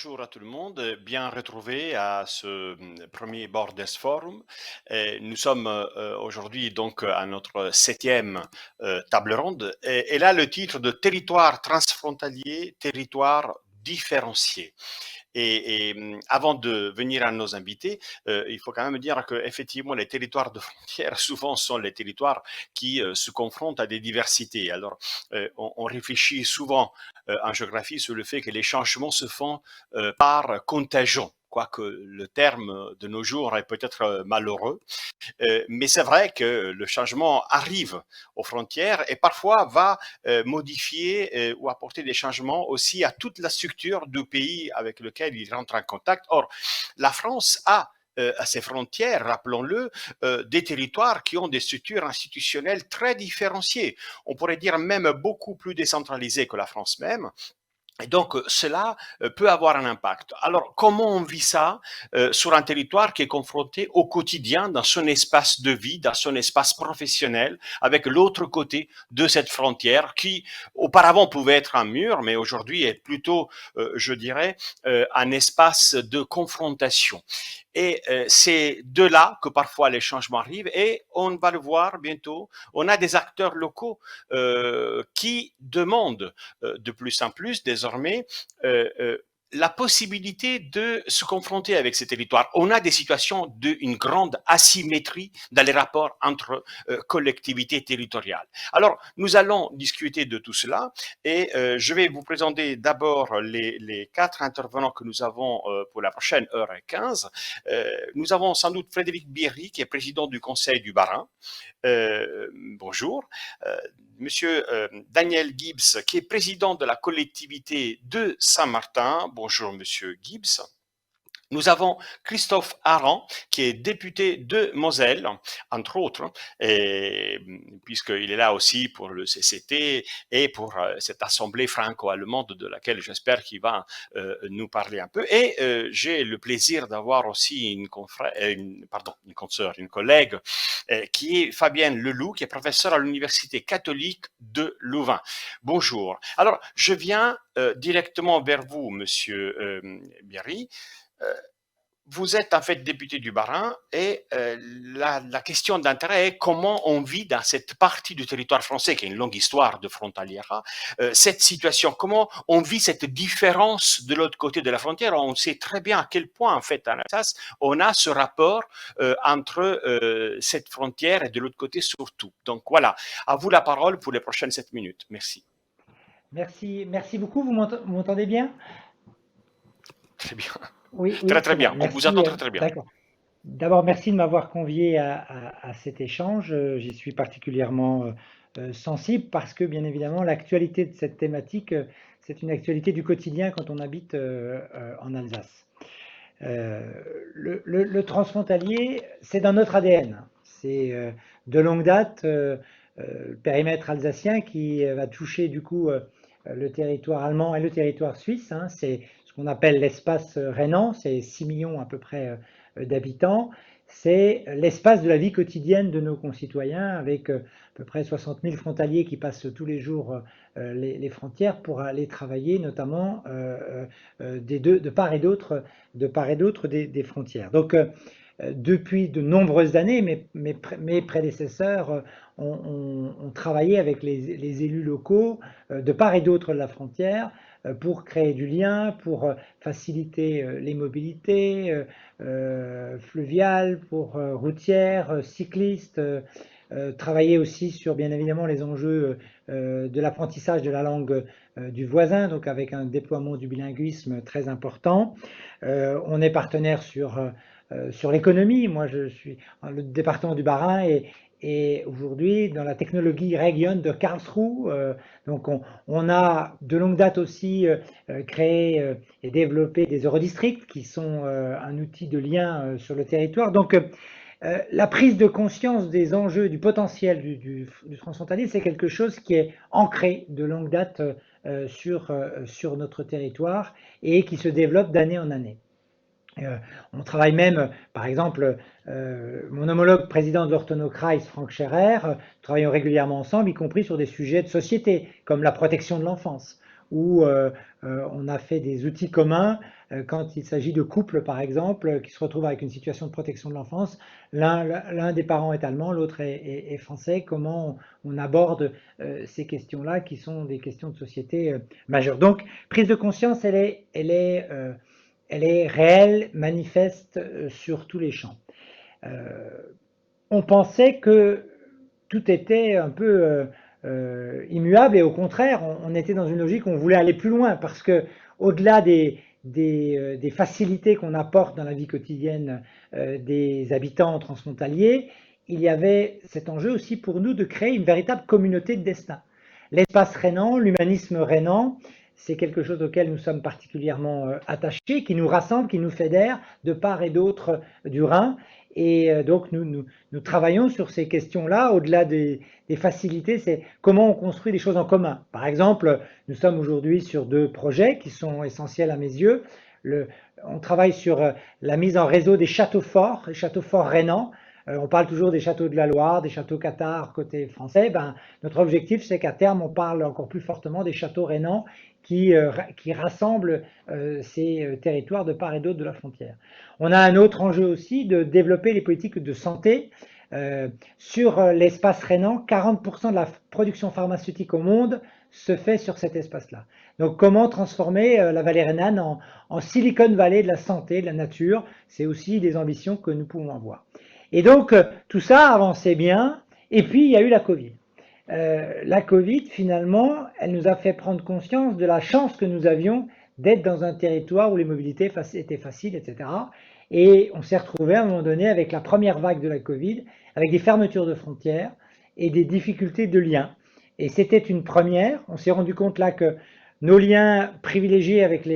bonjour à tout le monde, bien retrouvé à ce premier Borders Forum. Nous sommes aujourd'hui donc à notre septième table ronde et là le titre de territoire transfrontalier, territoire différencié. Et avant de venir à nos invités, il faut quand même dire que effectivement les territoires de frontières souvent sont les territoires qui se confrontent à des diversités. Alors, on réfléchit souvent en géographie sur le fait que les changements se font par contagion, quoique le terme de nos jours est peut-être malheureux. Mais c'est vrai que le changement arrive aux frontières et parfois va modifier ou apporter des changements aussi à toute la structure du pays avec lequel il rentre en contact. Or, la France a à ses frontières, rappelons-le, des territoires qui ont des structures institutionnelles très différenciées. On pourrait dire même beaucoup plus décentralisées que la France même. Et donc, cela peut avoir un impact. Alors, comment on vit ça sur un territoire qui est confronté au quotidien dans son espace de vie, dans son espace professionnel, avec l'autre côté de cette frontière qui, auparavant, pouvait être un mur, mais aujourd'hui est plutôt, je dirais, un espace de confrontation. Et c'est de là que parfois les changements arrivent et on va le voir bientôt. On a des acteurs locaux qui demandent de plus en plus désormais la possibilité de se confronter avec ces territoires. On a des situations d'une grande asymétrie dans les rapports entre collectivités territoriales. Alors, nous allons discuter de tout cela et je vais vous présenter d'abord les quatre intervenants que nous avons pour la prochaine heure et 15. Nous avons sans doute Frédéric Bierry, qui est président du Conseil du Bas-Rhin. Bonjour. Monsieur Daniel Gibbs, qui est président de la collectivité de Saint-Martin. Bonjour, monsieur Gibbs. Nous avons Christophe Aran, qui est député de Moselle, entre autres, puisqu'il est là aussi pour le CCT et pour cette assemblée franco-allemande de laquelle j'espère qu'il va nous parler un peu. Et j'ai le plaisir d'avoir aussi une consoeur, une collègue, qui est Fabienne Leloup, qui est professeure à l'Université catholique de Louvain. Bonjour. Alors, je viens directement vers vous, monsieur Bierry. Vous êtes en fait député du Bas-Rhin et la question d'intérêt est comment on vit dans cette partie du territoire français, qui a une longue histoire de frontalière, cette situation, comment on vit cette différence de l'autre côté de la frontière. On sait très bien à quel point, en fait, en Alsace, on a ce rapport entre cette frontière et de l'autre côté surtout. Donc voilà, à vous la parole pour les prochaines 7 minutes. Merci. Merci beaucoup. Vous m'entendez bien? Très bien. Oui, Très très très bien. bien. On vous Merci. entend très très bien. D'accord. D'abord, merci de m'avoir convié à cet échange. J'y suis particulièrement sensible parce que, bien évidemment, l'actualité de cette thématique, c'est une actualité du quotidien quand on habite en Alsace. Le transfrontalier, c'est dans notre ADN. C'est de longue date le périmètre alsacien qui va toucher du coup le territoire allemand et le territoire suisse. C'est ce qu'on appelle l'espace rhénan, c'est 6 millions à peu près d'habitants. C'est l'espace de la vie quotidienne de nos concitoyens avec à peu près 60 000 frontaliers qui passent tous les jours les frontières pour aller travailler, notamment de part et d'autre des frontières. Donc, depuis de nombreuses années, mes prédécesseurs ont travaillé avec les élus locaux de part et d'autre de la frontière pour créer du lien, pour faciliter les mobilités fluviales, pour routières, cyclistes, travailler aussi sur bien évidemment les enjeux de l'apprentissage de la langue du voisin, donc avec un déploiement du bilinguisme très important. On est partenaire sur l'économie. Moi, je suis dans le département du Bas-Rhin et aujourd'hui, dans la technologie Region de Karlsruhe, donc on a de longue date aussi créé et développé des eurodistricts qui sont un outil de lien sur le territoire. Donc, la prise de conscience des enjeux, du potentiel du transfrontalier, c'est quelque chose qui est ancré de longue date sur notre territoire et qui se développe d'année en année. On travaille même, par exemple, mon homologue président de l'Orthono-Kreis, Frank Scherer, travaillons régulièrement ensemble, y compris sur des sujets de société, comme la protection de l'enfance, où on a fait des outils communs quand il s'agit de couples, par exemple, qui se retrouvent avec une situation de protection de l'enfance. L'un des parents est allemand, l'autre est français. Comment on aborde ces questions-là, qui sont des questions de société majeures. Donc, prise de conscience, elle est réelle, manifeste sur tous les champs. On pensait que tout était un peu immuable et au contraire, on était dans une logique où on voulait aller plus loin parce que au-delà des facilités qu'on apporte dans la vie quotidienne des habitants transfrontaliers, il y avait cet enjeu aussi pour nous de créer une véritable communauté de destin. L'espace rhénan, l'humanisme rhénan, c'est quelque chose auquel nous sommes particulièrement attachés, qui nous rassemble, qui nous fédère de part et d'autre du Rhin. Et donc nous travaillons sur ces questions-là, au-delà des facilités, c'est comment on construit des choses en commun. Par exemple, nous sommes aujourd'hui sur 2 projets qui sont essentiels à mes yeux. On travaille sur la mise en réseau des châteaux forts, les châteaux forts rhénans. On parle toujours des châteaux de la Loire, des châteaux cathares côté français. Notre objectif, c'est qu'à terme, on parle encore plus fortement des châteaux rhénans qui rassemblent ces territoires de part et d'autre de la frontière. On a un autre enjeu aussi de développer les politiques de santé. Sur l'espace rhénan, 40% de la production pharmaceutique au monde se fait sur cet espace-là. Donc comment transformer la vallée rhénane en Silicon Valley de la santé, de la nature, c'est aussi des ambitions que nous pouvons avoir. Et donc tout ça avançait bien, et puis il y a eu la Covid. La Covid, finalement, elle nous a fait prendre conscience de la chance que nous avions d'être dans un territoire où les mobilités étaient faciles, etc. Et on s'est retrouvé à un moment donné avec la première vague de la Covid, avec des fermetures de frontières et des difficultés de liens. Et c'était une première. On s'est rendu compte là que nos liens privilégiés avec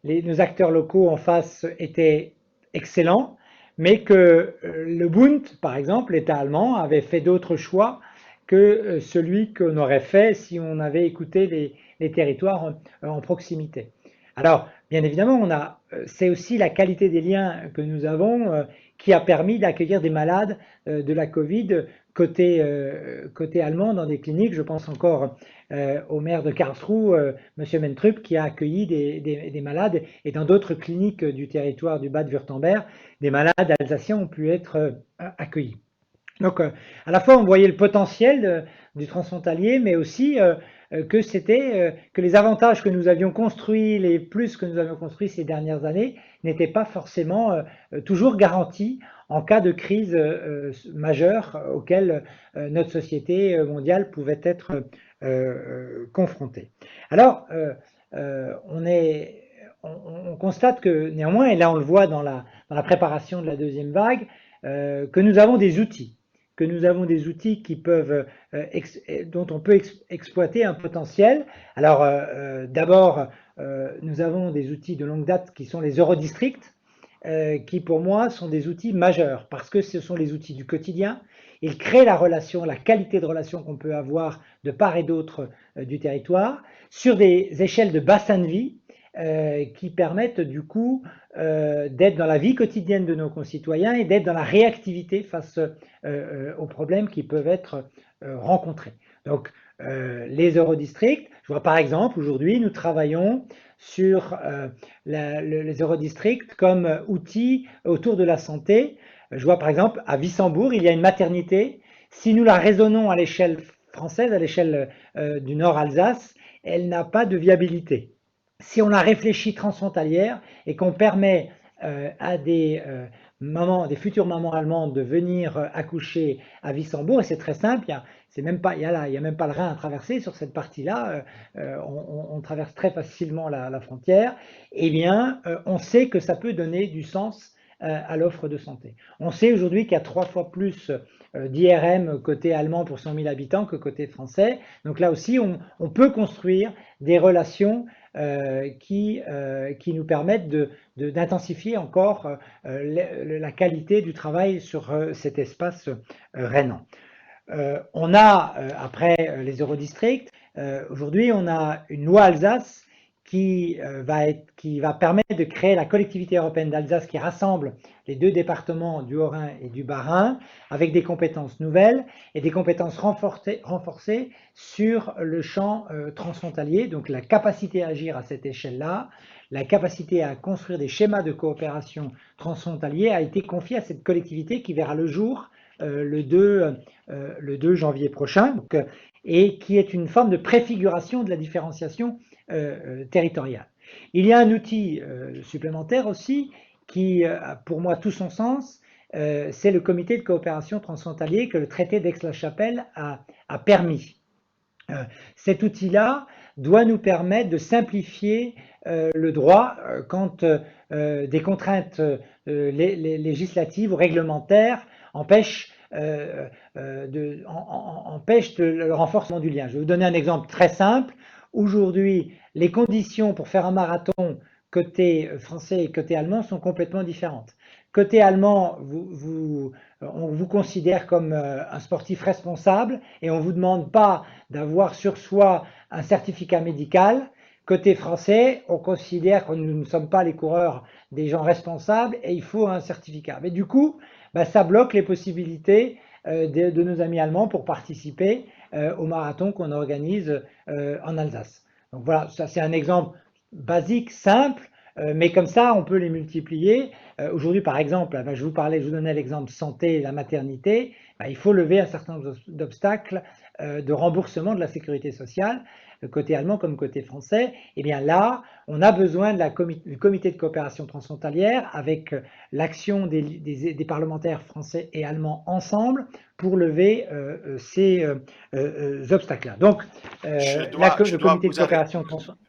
nos acteurs locaux en face étaient excellents, mais que le Bund, par exemple, l'État allemand, avait fait d'autres choix que celui qu'on aurait fait si on avait écouté les territoires en proximité. Alors, bien évidemment, c'est aussi la qualité des liens que nous avons qui a permis d'accueillir des malades de la Covid côté allemand dans des cliniques. Je pense encore au maire de Karlsruhe, M. Mentrup, qui a accueilli des malades, et dans d'autres cliniques du territoire du Bade-Wurtemberg, des malades alsaciens ont pu être accueillis. Donc, à la fois, on voyait le potentiel du transfrontalier, mais aussi que les avantages que nous avions construits, les plus que nous avions construits ces dernières années, n'étaient pas forcément toujours garantis en cas de crise majeure auquel notre société mondiale pouvait être confrontée. Alors, on constate que néanmoins, et là on le voit dans la préparation de la deuxième vague, que nous avons des outils. Qui peuvent, dont on peut exploiter un potentiel. Alors, d'abord, nous avons des outils de longue date qui sont les Eurodistricts, qui pour moi sont des outils majeurs, parce que ce sont les outils du quotidien. Ils créent la relation, la qualité de relation qu'on peut avoir de part et d'autre du territoire, sur des échelles de bassin de vie, qui permettent du coup d'être dans la vie quotidienne de nos concitoyens et d'être dans la réactivité face aux problèmes qui peuvent être rencontrés. Donc les Eurodistricts, je vois par exemple aujourd'hui nous travaillons sur les Eurodistricts comme outil autour de la santé. Je vois par exemple à Wissembourg, il y a une maternité. Si nous la raisonnons à l'échelle française, à l'échelle du Nord Alsace, elle n'a pas de viabilité. Si on la réfléchit transfrontalière et qu'on permet à des futures mamans allemandes de venir accoucher à Wissembourg, et c'est très simple, il n'y a même pas le Rhin à traverser sur cette partie-là, on traverse très facilement la frontière, eh bien on sait que ça peut donner du sens à l'offre de santé. On sait aujourd'hui qu'il y a 3 fois plus d'IRM côté allemand pour 100 000 habitants que côté français. Donc là aussi, on peut construire des relations qui nous permettent d'intensifier encore la qualité du travail sur cet espace rhénan. On a, après les Eurodistricts, aujourd'hui on a une loi Alsace qui va permettre de créer la collectivité européenne d'Alsace qui rassemble les 2 départements du Haut-Rhin et du Bas-Rhin avec des compétences nouvelles et des compétences renforcées sur le champ transfrontalier, donc la capacité à agir à cette échelle-là, la capacité à construire des schémas de coopération transfrontaliers a été confiée à cette collectivité qui verra le jour le 2 janvier prochain, donc, et qui est une forme de préfiguration de la différenciation territoriale. Il y a un outil supplémentaire aussi qui a pour moi tout son sens, c'est le comité de coopération transfrontalier que le traité d'Aix-la-Chapelle a permis. Cet outil-là doit nous permettre de simplifier le droit quand des contraintes législatives ou réglementaires empêchent le renforcement du lien. Je vais vous donner un exemple très simple. Aujourd'hui, les conditions pour faire un marathon côté français et côté allemand sont complètement différentes. Côté allemand, on vous considère comme un sportif responsable et on ne vous demande pas d'avoir sur soi un certificat médical. Côté français, on considère que nous ne sommes pas les coureurs des gens responsables et il faut un certificat. Mais du coup, ça bloque les possibilités de nos amis allemands pour participer au marathon qu'on organise en Alsace. Donc voilà, ça c'est un exemple basique, simple, mais comme ça, on peut les multiplier. Aujourd'hui, par exemple, je vous donnais l'exemple santé et la maternité. Il faut lever un certain nombre d'obstacles de remboursement de la sécurité sociale, côté allemand comme côté français. Et bien là, on a besoin du comité de coopération transfrontalière avec l'action des parlementaires français et allemands ensemble pour lever ces obstacles-là. Donc, le comité de coopération transfrontalière.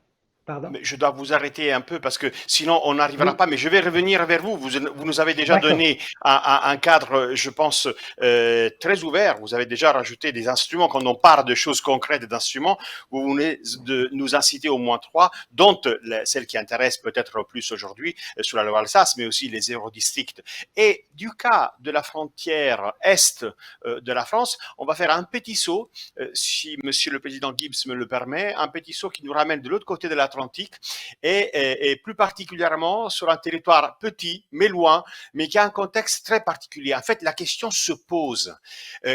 Pardon. Mais je dois vous arrêter un peu parce que sinon on n'arrivera pas. Mais je vais revenir vers vous. Vous nous avez déjà donné un cadre, je pense, très ouvert. Vous avez déjà rajouté des instruments. Quand on parle de choses concrètes d'instruments, vous venez de nous inciter au moins 3, dont celle qui intéresse peut-être plus aujourd'hui sur la loi Alsace, mais aussi les eurodistricts. Et du cas de la frontière est de la France, on va faire un petit saut, si Monsieur le Président Gibbs me le permet, un petit saut qui nous ramène de l'autre côté de l'Atlantique et plus particulièrement sur un territoire petit, mais loin, mais qui a un contexte très particulier. En fait, la question se pose.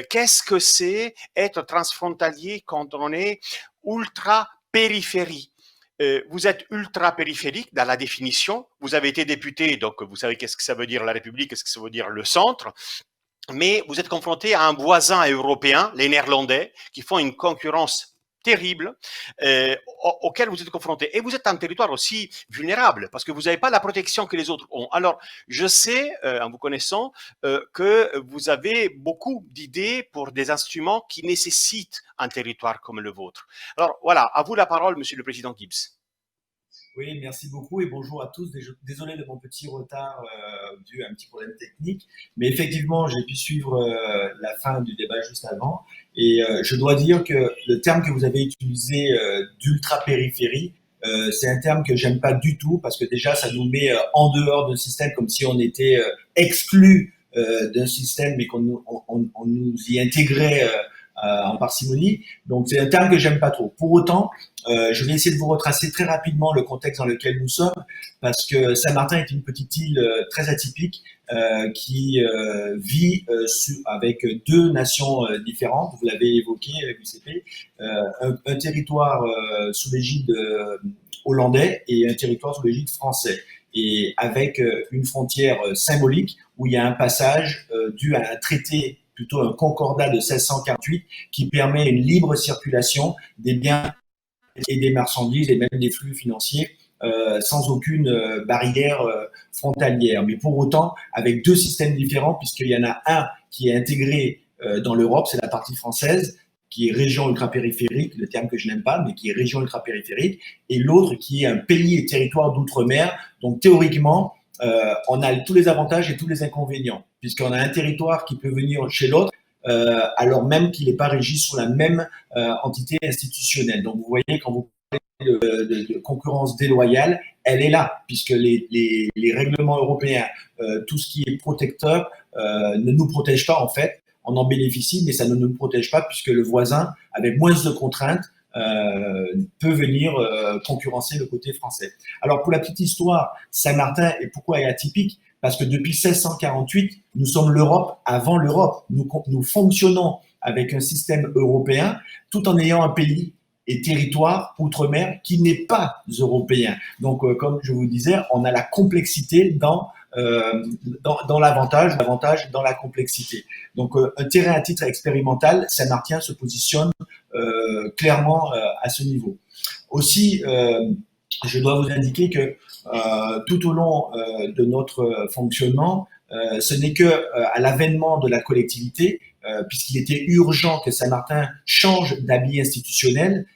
Qu'est-ce que c'est être transfrontalier quand on est ultra-périphérie? Vous êtes ultra-périphérique dans la définition. Vous avez été député, donc vous savez qu'est-ce que ça veut dire la République, qu'est-ce que ça veut dire le centre. Mais vous êtes confronté à un voisin européen, les Néerlandais, qui font une concurrence terrible auquel vous êtes confronté. Et vous êtes un territoire aussi vulnérable parce que vous n'avez pas la protection que les autres ont. Alors, je sais, en vous connaissant, que vous avez beaucoup d'idées pour des instruments qui nécessitent un territoire comme le vôtre. Alors, voilà, à vous la parole, Monsieur le Président Gibbs. Oui, merci beaucoup et bonjour à tous. Désolé de mon petit retard dû à un petit problème technique, mais effectivement, j'ai pu suivre la fin du débat juste avant et je dois dire que le terme que vous avez utilisé d'ultra-périphérie, c'est un terme que j'aime pas du tout parce que déjà, ça nous met en dehors d'un système comme si on était exclu d'un système mais qu'on nous y intégrait en parcimonie. Donc, c'est un terme que j'aime pas trop. Pour autant, je vais essayer de vous retracer très rapidement le contexte dans lequel nous sommes, parce que Saint-Martin est une petite île très atypique qui vit avec deux nations différentes. Vous l'avez évoqué avec l'UCP, un territoire sous l'égide hollandais et un territoire sous l'égide français, et avec une frontière symbolique où il y a un passage dû à un traité, plutôt un concordat de 1648 qui permet une libre circulation des biens et des marchandises et même des flux financiers sans aucune barrière frontalière. Mais pour autant, avec deux systèmes différents, puisqu'il y en a un qui est intégré dans l'Europe, c'est la partie française, qui est région ultra-périphérique, le terme que je n'aime pas, mais qui est région ultra-périphérique, et l'autre qui est un pays et territoire d'outre-mer. Donc théoriquement, on a tous les avantages et tous les inconvénients, puisqu'on a un territoire qui peut venir chez l'autre, alors même qu'il n'est pas régi sous la même entité institutionnelle. Donc vous voyez, quand vous parlez de concurrence déloyale, elle est là, puisque les règlements européens, tout ce qui est protecteur, ne nous protège pas en fait. On en bénéficie, mais ça ne nous protège pas, puisque le voisin, avec moins de contraintes, peut venir concurrencer le côté français. Alors pour la petite histoire, Saint-Martin, et pourquoi est atypique? Parce que depuis 1648, nous sommes l'Europe avant l'Europe. Nous fonctionnons avec un système européen tout en ayant un pays. et territoire outre-mer qui n'est pas européen. Donc, comme je vous disais, on a la complexité dans l'avantage dans la complexité. Donc, un terrain à titre expérimental, Saint-Martin se positionne clairement à ce niveau. Aussi, je dois vous indiquer que tout au long de notre fonctionnement, ce n'est que à l'avènement de la collectivité, puisqu'il était urgent que Saint-Martin change d'habit institutionnel.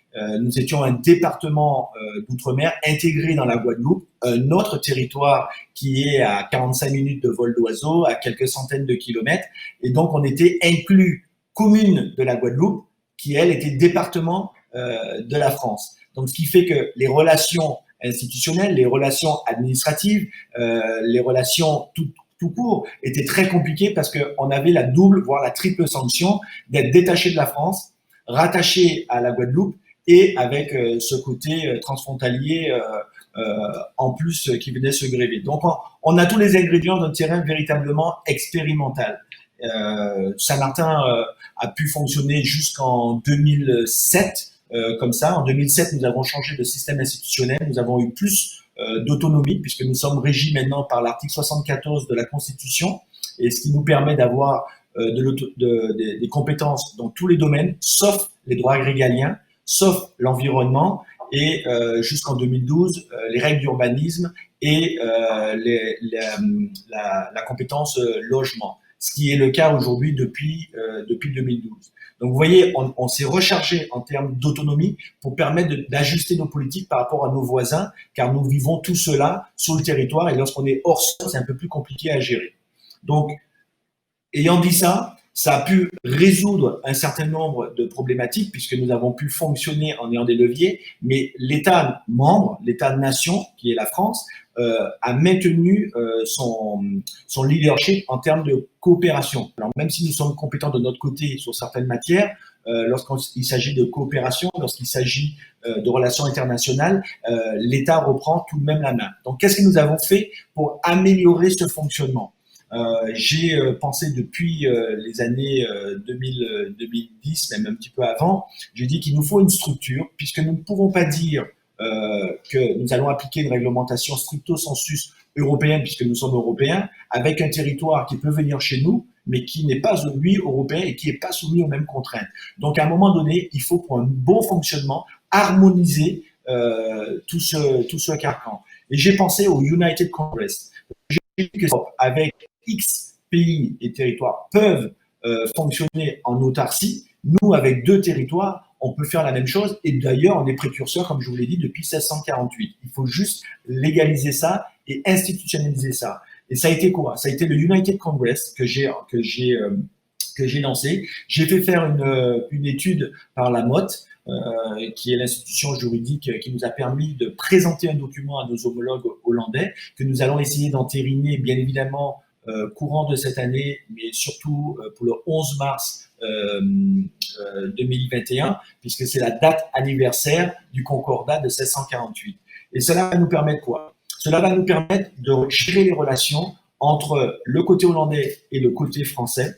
Nous étions un département d'outre-mer intégré dans la Guadeloupe, un autre territoire qui est à 45 minutes de vol d'oiseau, à quelques centaines de kilomètres, et donc on était inclus commune de la Guadeloupe, qui elle était département de la France. Donc ce qui fait que les relations institutionnelles, les relations administratives, les relations tout court étaient très compliquées parce qu'on avait la double, voire la triple sanction d'être détaché de la France, rattaché à la Guadeloupe et avec ce côté transfrontalier en plus qui venait se gréver. Donc on a tous les ingrédients d'un terrain véritablement expérimental. Saint-Martin a pu fonctionner jusqu'en 2007 comme ça. En 2007, nous avons changé de système institutionnel, nous avons eu plus d'autonomie puisque nous sommes régis maintenant par l'article 74 de la Constitution, et ce qui nous permet d'avoir des compétences dans tous les domaines, sauf les droits régaliens, sauf l'environnement, et jusqu'en 2012, les règles d'urbanisme et la compétence logement, ce qui est le cas aujourd'hui depuis 2012. Donc vous voyez, on s'est rechargé en termes d'autonomie pour permettre d'ajuster nos politiques par rapport à nos voisins, car nous vivons tout cela sur le territoire, et lorsqu'on est hors sol, c'est un peu plus compliqué à gérer. Donc, ayant dit ça, ça a pu résoudre un certain nombre de problématiques puisque nous avons pu fonctionner en ayant des leviers, mais l'État membre, l'État-nation, qui est la France, a maintenu son leadership en termes de coopération. Alors même si nous sommes compétents de notre côté sur certaines matières, lorsqu'il s'agit de coopération, lorsqu'il s'agit de relations internationales, l'État reprend tout de même la main. Donc qu'est-ce que nous avons fait pour améliorer ce fonctionnement ? J'ai pensé depuis les années 2010, même un petit peu avant, j'ai dit qu'il nous faut une structure, puisque nous ne pouvons pas dire que nous allons appliquer une réglementation stricto sensu européenne, puisque nous sommes européens, avec un territoire qui peut venir chez nous, mais qui n'est pas, lui, européen et qui n'est pas soumis aux mêmes contraintes. Donc, à un moment donné, il faut, pour un bon fonctionnement, harmoniser tout ce carcan. Et j'ai pensé au United Congress. J'ai dit que avec X pays et territoires peuvent fonctionner en autarcie, nous, avec 2 territoires, on peut faire la même chose, et d'ailleurs, on est précurseur, comme je vous l'ai dit, depuis 1648. Il faut juste légaliser ça et institutionnaliser ça. Et ça a été quoi? Ça a été le United Congress que j'ai lancé. J'ai fait faire une étude par la MOT, qui est l'institution juridique qui nous a permis de présenter un document à nos homologues hollandais, que nous allons essayer d'entériner, bien évidemment, courant de cette année, mais surtout pour le 11 mars 2021, puisque c'est la date anniversaire du Concordat de 1648. Et cela va nous permettre quoi? Cela va nous permettre de gérer les relations entre le côté hollandais et le côté français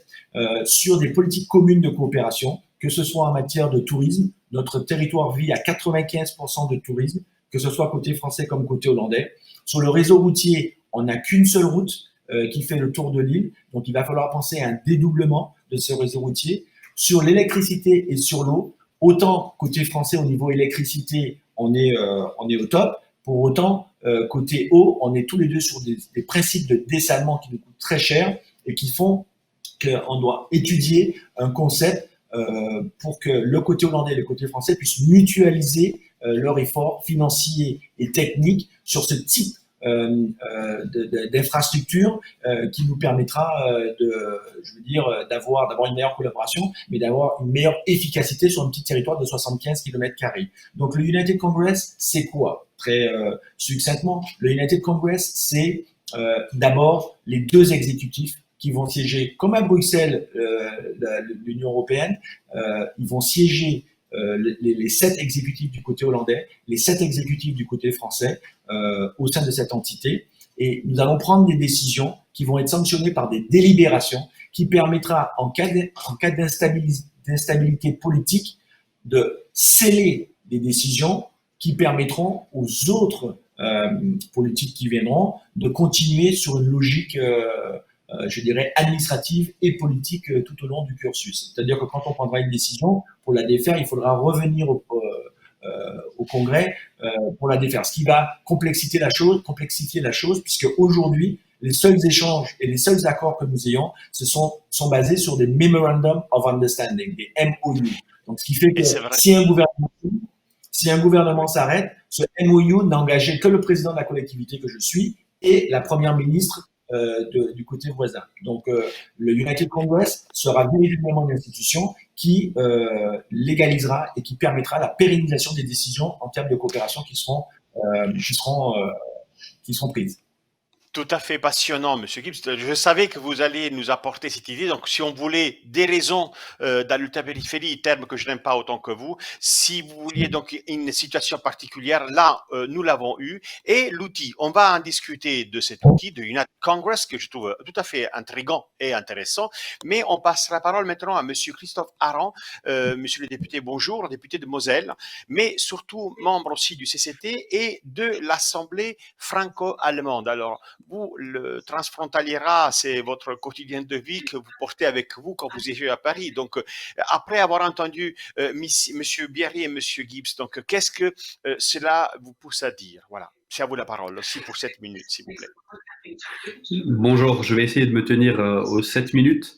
sur des politiques communes de coopération, que ce soit en matière de tourisme. Notre territoire vit à 95% de tourisme, que ce soit côté français comme côté hollandais. Sur le réseau routier, on n'a qu'une seule route qui fait le tour de l'île, donc il va falloir penser à un dédoublement de ce réseau routier. Sur l'électricité et sur l'eau, autant côté français au niveau électricité, on est au top. Pour autant, côté eau, on est tous les deux sur des principes de dessalement qui nous coûtent très cher et qui font qu'on doit étudier un concept pour que le côté hollandais et le côté français puissent mutualiser leurs efforts financiers et techniques sur ce type d'infrastructure qui nous permettra d'avoir une meilleure collaboration, mais d'avoir une meilleure efficacité sur un petit territoire de 75 km². Donc le United Congress, c'est quoi? Très succinctement, le United Congress, c'est d'abord les 2 exécutifs qui vont siéger, comme à Bruxelles, l'Union européenne, ils vont siéger les 7 exécutifs du côté hollandais, les 7 exécutifs du côté français au sein de cette entité, et nous allons prendre des décisions qui vont être sanctionnées par des délibérations qui permettra, en cas d'instabilité politique, de sceller des décisions qui permettront aux autres politiques qui viendront de continuer sur une logique, je dirais, administrative et politique tout au long du cursus. C'est-à-dire que quand on prendra une décision, pour la défaire, il faudra revenir au Congrès pour la défaire, ce qui va complexifier la chose, puisque aujourd'hui, les seuls échanges et les seuls accords que nous ayons sont basés sur des Memorandum of Understanding, des MOU. Donc, ce qui fait que si un gouvernement s'arrête, ce MOU n'a engagé que le président de la collectivité que je suis et la première ministre du côté voisin. Donc, le United Congress sera véritablement une institution qui légalisera et qui permettra la pérennisation des décisions en termes de coopération qui seront prises. Tout à fait passionnant, Monsieur Gibbs. Je savais que vous alliez nous apporter cette idée. Donc, si on voulait des raisons dans l'ultrapériphérie, terme que je n'aime pas autant que vous, si vous vouliez donc une situation particulière, là, nous l'avons eu. Et l'outil, on va en discuter de cet outil, de United Congress, que je trouve tout à fait intriguant et intéressant. Mais on passe la parole maintenant à Monsieur Christophe Aron, Monsieur le député, bonjour, député de Moselle, mais surtout membre aussi du CCT et de l'Assemblée franco-allemande. Alors, vous, le transfrontaliera, c'est votre quotidien de vie que vous portez avec vous quand vous êtes à Paris. Donc, après avoir entendu Monsieur Bierry et Monsieur Gibbs, donc qu'est-ce que cela vous pousse à dire? Voilà, c'est à vous la parole aussi pour 7 minutes, s'il vous plaît. Bonjour, je vais essayer de me tenir aux 7 minutes.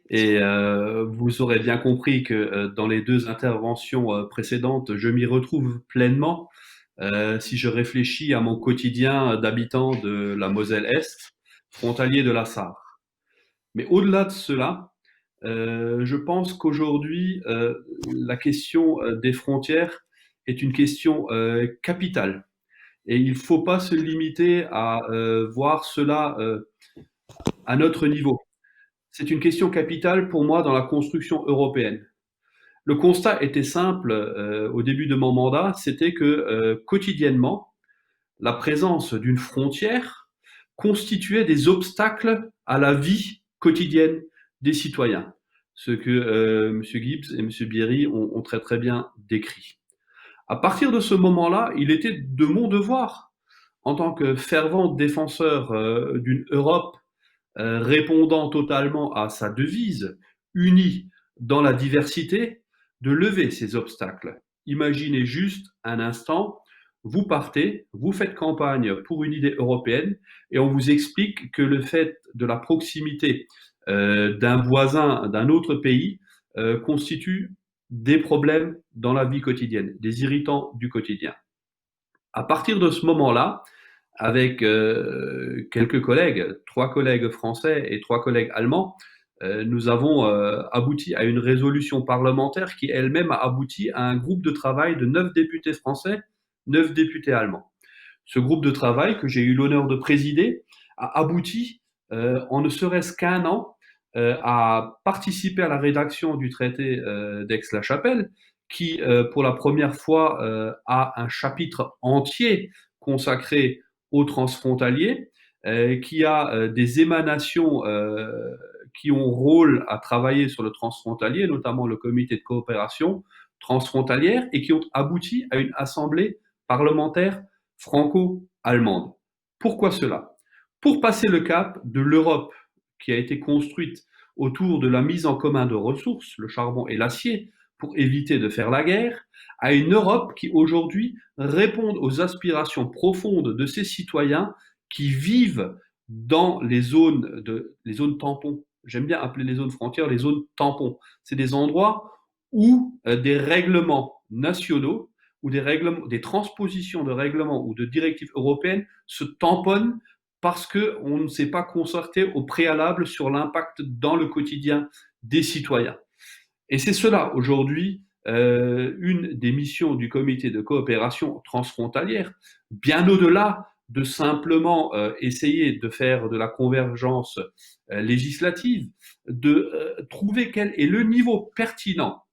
Et vous aurez bien compris que dans les deux interventions précédentes, je m'y retrouve pleinement. Si je réfléchis à mon quotidien d'habitant de la Moselle-Est, frontalier de la Sarre. Mais au-delà de cela, je pense qu'aujourd'hui, la question des frontières est une question capitale. Et il ne faut pas se limiter à voir cela à notre niveau. C'est une question capitale pour moi dans la construction européenne. Le constat était simple au début de mon mandat, c'était que quotidiennement, la présence d'une frontière constituait des obstacles à la vie quotidienne des citoyens, ce que M. Gibbs et M. Bierry ont très très bien décrit. À partir de ce moment-là, il était de mon devoir, en tant que fervent défenseur d'une Europe répondant totalement à sa devise, unie dans la diversité, de lever ces obstacles. Imaginez juste un instant, vous partez, vous faites campagne pour une idée européenne et on vous explique que le fait de la proximité d'un voisin, d'un autre pays, constitue des problèmes dans la vie quotidienne, des irritants du quotidien. À partir de ce moment-là, avec quelques collègues, 3 collègues français et 3 collègues allemands, nous avons abouti à une résolution parlementaire qui elle-même a abouti à un groupe de travail de 9 députés français, 9 députés allemands. Ce groupe de travail que j'ai eu l'honneur de présider a abouti en ne serait-ce qu'un an à participer à la rédaction du traité d'Aix-la-Chapelle qui, pour la première fois, a un chapitre entier consacré aux transfrontaliers, qui a des émanations qui ont rôle à travailler sur le transfrontalier, notamment le comité de coopération transfrontalière, et qui ont abouti à une assemblée parlementaire franco-allemande. Pourquoi cela? Pour passer le cap de l'Europe qui a été construite autour de la mise en commun de ressources, le charbon et l'acier, pour éviter de faire la guerre, à une Europe qui aujourd'hui répond aux aspirations profondes de ses citoyens qui vivent dans les zones tampons. J'aime bien appeler les zones frontières les zones tampons. C'est des endroits où des règlements nationaux ou des transpositions de règlements ou de directives européennes se tamponnent parce qu'on ne s'est pas concerté au préalable sur l'impact dans le quotidien des citoyens. Et c'est cela, aujourd'hui, une des missions du comité de coopération transfrontalière, bien au-delà de simplement essayer de faire de la convergence législative, de trouver quel est le niveau pertinent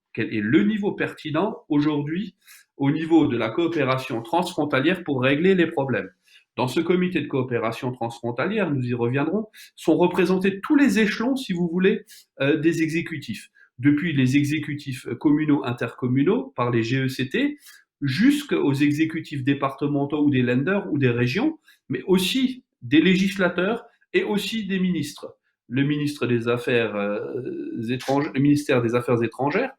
aujourd'hui au niveau de la coopération transfrontalière pour régler les problèmes. Dans ce comité de coopération transfrontalière, nous y reviendrons, sont représentés tous les échelons, si vous voulez, des exécutifs. Depuis les exécutifs communaux intercommunaux par les GECT, jusqu'aux exécutifs départementaux ou des lenders ou des régions, mais aussi des législateurs et aussi des ministres. Le ministre des Affaires étrangères, le ministère des Affaires étrangères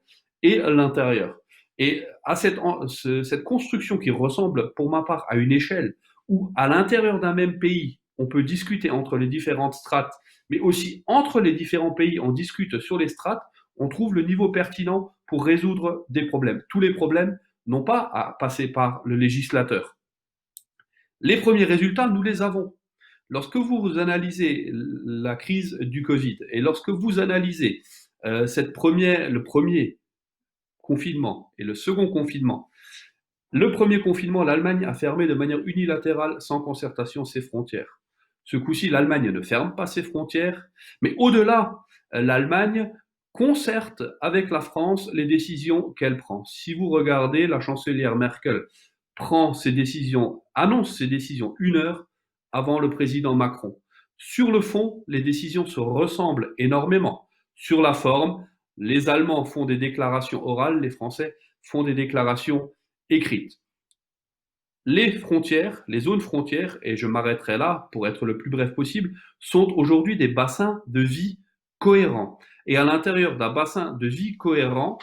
et l'Intérieur. Et à cette construction qui ressemble, pour ma part, à une échelle où, à l'intérieur d'un même pays, on peut discuter entre les différentes strates, mais aussi entre les différents pays, on discute sur les strates, on trouve le niveau pertinent pour résoudre des problèmes. Tous les problèmes n'ont pas à passer par le législateur. Les premiers résultats, nous les avons. Lorsque vous analysez la crise du Covid et lorsque vous analysez le premier confinement et le second confinement, le premier confinement, l'Allemagne a fermé de manière unilatérale, sans concertation, ses frontières. Ce coup-ci, l'Allemagne ne ferme pas ses frontières, mais au-delà, l'Allemagne concerte avec la France les décisions qu'elle prend. Si vous regardez, la chancelière Merkel prend ses décisions, annonce ses décisions 1 heure avant le président Macron. Sur le fond, les décisions se ressemblent énormément. Sur la forme, les Allemands font des déclarations orales, les Français font des déclarations écrites. Les frontières, les zones frontières, et je m'arrêterai là pour être le plus bref possible, sont aujourd'hui des bassins de vie cohérents. Et à l'intérieur d'un bassin de vie cohérent,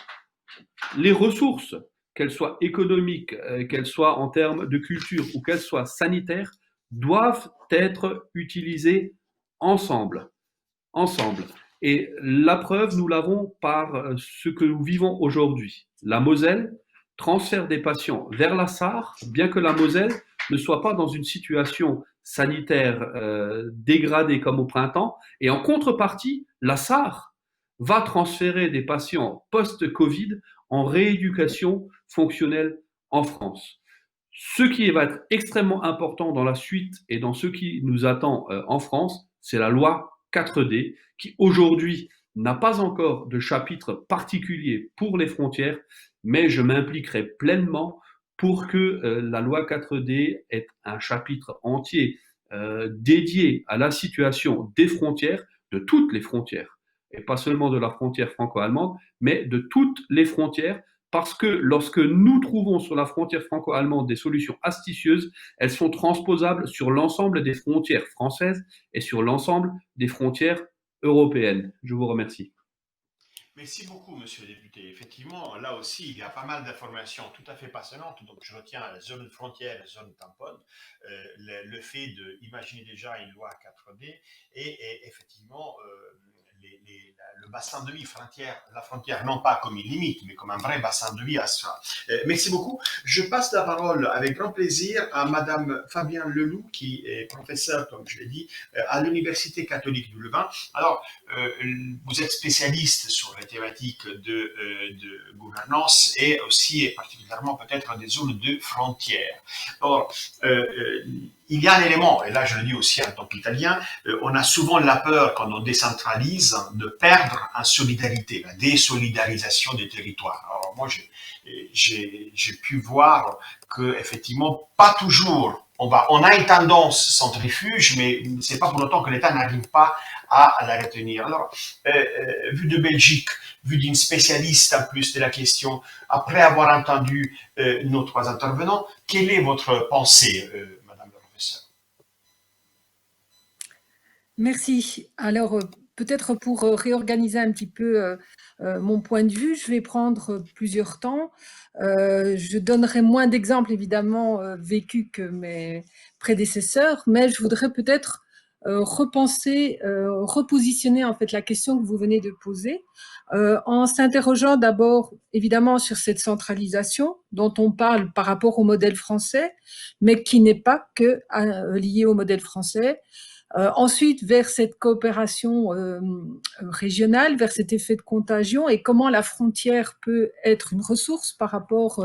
les ressources, qu'elles soient économiques, qu'elles soient en termes de culture ou qu'elles soient sanitaires, doivent être utilisées ensemble. Ensemble. Et la preuve, nous l'avons par ce que nous vivons aujourd'hui. La Moselle transfère des patients vers la Sarre, bien que la Moselle ne soit pas dans une situation sanitaire dégradée comme au printemps. Et en contrepartie, la Sarre va transférer des patients post-Covid en rééducation fonctionnelle en France. Ce qui va être extrêmement important dans la suite et dans ce qui nous attend en France, c'est la loi 4D qui aujourd'hui n'a pas encore de chapitre particulier pour les frontières, mais je m'impliquerai pleinement pour que la loi 4D ait un chapitre entier dédié à la situation des frontières, de toutes les frontières, et pas seulement de la frontière franco-allemande, mais de toutes les frontières, parce que lorsque nous trouvons sur la frontière franco-allemande des solutions astucieuses, elles sont transposables sur l'ensemble des frontières françaises et sur l'ensemble des frontières européennes. Je vous remercie. Merci beaucoup, monsieur le député. Effectivement, là aussi, il y a pas mal d'informations tout à fait passionnantes. Donc, je retiens la zone de frontière, la zone tampon, le fait d'imaginer déjà une loi 4D et effectivement, le bassin de vie frontière, la frontière non pas comme une limite, mais comme un vrai bassin de vie à soi. Merci beaucoup. Je passe la parole avec grand plaisir à madame Fabienne Leloup, qui est professeure, comme je l'ai dit, à l'Université catholique du Louvain. Alors, vous êtes spécialiste sur les thématiques de gouvernance et aussi et particulièrement peut-être des zones de frontières. Or, il y a un élément, et là je le dis aussi en tant qu'Italien, on a souvent la peur quand on décentralise de perdre en solidarité, la désolidarisation des territoires. Alors moi j'ai pu voir que effectivement pas toujours on a une tendance centrifuge, mais c'est pas pour autant que l'État n'arrive pas à la retenir. Alors, vu de Belgique, vu d'une spécialiste en plus de la question, après avoir entendu nos trois intervenants, quelle est votre pensée, Madame la professeure? Merci. Alors, peut-être pour réorganiser un petit peu mon point de vue, je vais prendre plusieurs temps. Je donnerai moins d'exemples, évidemment, vécus que mes prédécesseurs, mais je voudrais peut-être repenser, repositionner en fait la question que vous venez de poser, en s'interrogeant d'abord, évidemment, sur cette centralisation dont on parle par rapport au modèle français, mais qui n'est pas que liée au modèle français. Ensuite, vers cette coopération régionale, vers cet effet de contagion et comment la frontière peut être une ressource par rapport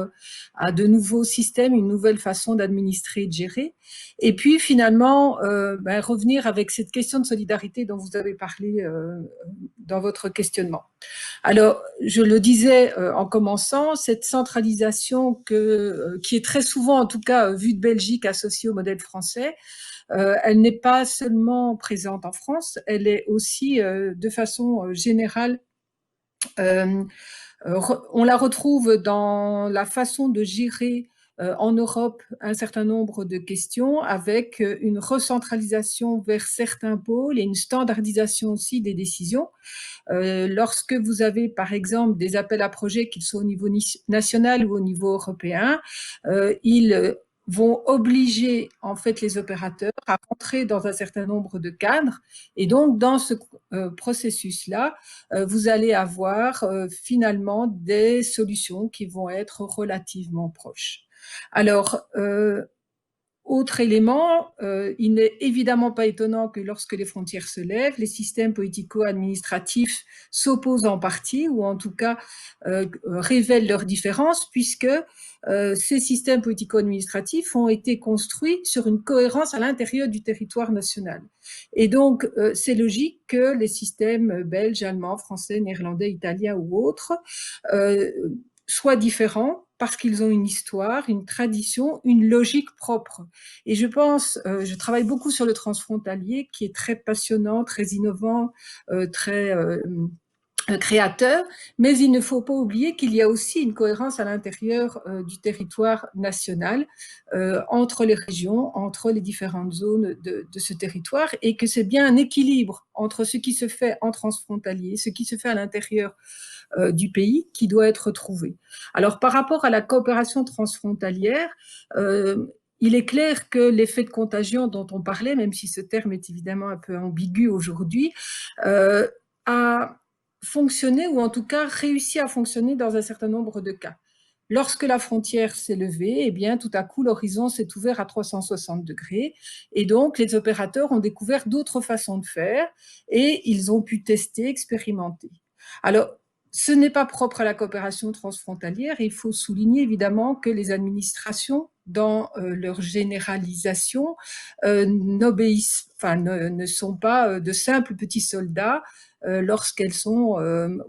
à de nouveaux systèmes, une nouvelle façon d'administrer et de gérer. Et puis finalement, revenir avec cette question de solidarité dont vous avez parlé dans votre questionnement. Alors, je le disais en commençant, cette centralisation qui est très souvent, en tout cas, vue de Belgique associée au modèle français, elle n'est pas seulement présente en France, elle est aussi de façon générale On la retrouve dans la façon de gérer en Europe un certain nombre de questions avec une recentralisation vers certains pôles et une standardisation aussi des décisions. Lorsque vous avez par exemple des appels à projets, qu'ils soient au niveau national ou au niveau européen, ils vont obliger en fait les opérateurs à rentrer dans un certain nombre de cadres, et donc dans ce processus-là, vous allez avoir finalement des solutions qui vont être relativement proches. Alors, autre élément, il n'est évidemment pas étonnant que lorsque les frontières se lèvent, les systèmes politico-administratifs s'opposent en partie, ou en tout cas révèlent leurs différences, puisque ces systèmes politico-administratifs ont été construits sur une cohérence à l'intérieur du territoire national. Et donc, c'est logique que les systèmes belges, allemands, français, néerlandais, italiens ou autres soient différents parce qu'ils ont une histoire, une tradition, une logique propre. Et je pense, je travaille beaucoup sur le transfrontalier qui est très passionnant, très innovant, très créateur, mais il ne faut pas oublier qu'il y a aussi une cohérence à l'intérieur du territoire national, entre les régions, entre les différentes zones de ce territoire, et que c'est bien un équilibre entre ce qui se fait en transfrontalier, ce qui se fait à l'intérieur du pays qui doit être trouvé. Alors par rapport à la coopération transfrontalière, il est clair que l'effet de contagion dont on parlait, même si ce terme est évidemment un peu ambigu aujourd'hui, a fonctionné, ou en tout cas réussi à fonctionner dans un certain nombre de cas. Lorsque la frontière s'est levée, eh bien, tout à coup, l'horizon s'est ouvert à 360 degrés, et donc les opérateurs ont découvert d'autres façons de faire et ils ont pu tester, expérimenter. Alors, ce n'est pas propre à la coopération transfrontalière. Il faut souligner évidemment que les administrations, dans leur généralisation, n'obéissent, enfin, ne sont pas de simples petits soldats lorsqu'elles sont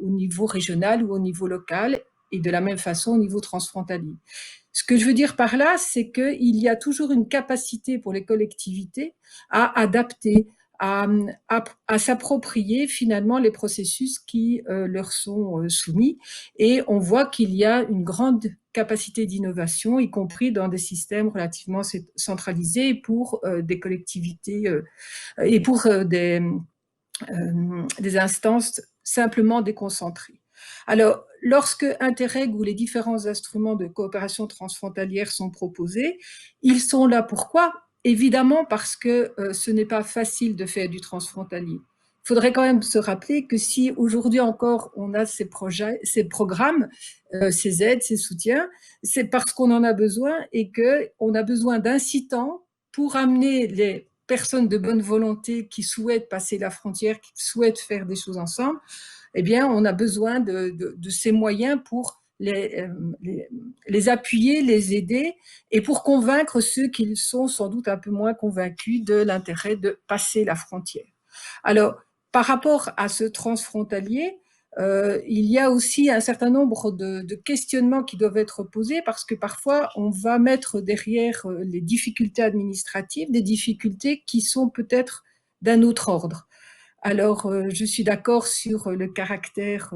au niveau régional ou au niveau local, et de la même façon au niveau transfrontalier. Ce que je veux dire par là, c'est qu'il y a toujours une capacité pour les collectivités à adapter, à s'approprier finalement les processus qui leur sont soumis. Et on voit qu'il y a une grande capacité d'innovation, y compris dans des systèmes relativement centralisés pour des collectivités et pour des instances simplement déconcentrées. Alors, lorsque Interreg ou les différents instruments de coopération transfrontalière sont proposés, ils sont là pourquoi ? Évidemment parce que ce n'est pas facile de faire du transfrontalier. Il faudrait quand même se rappeler que si aujourd'hui encore on a ces projets, ces programmes, ces aides, ces soutiens, c'est parce qu'on en a besoin et qu'on a besoin d'incitants pour amener les personnes de bonne volonté qui souhaitent passer la frontière, qui souhaitent faire des choses ensemble. Eh bien, on a besoin de ces moyens pour les appuyer, les aider, et pour convaincre ceux qui sont sans doute un peu moins convaincus de l'intérêt de passer la frontière. Alors, par rapport à ce transfrontalier, il y a aussi un certain nombre de questionnements qui doivent être posés, parce que parfois on va mettre derrière les difficultés administratives des difficultés qui sont peut-être d'un autre ordre. Alors, je suis d'accord sur le caractère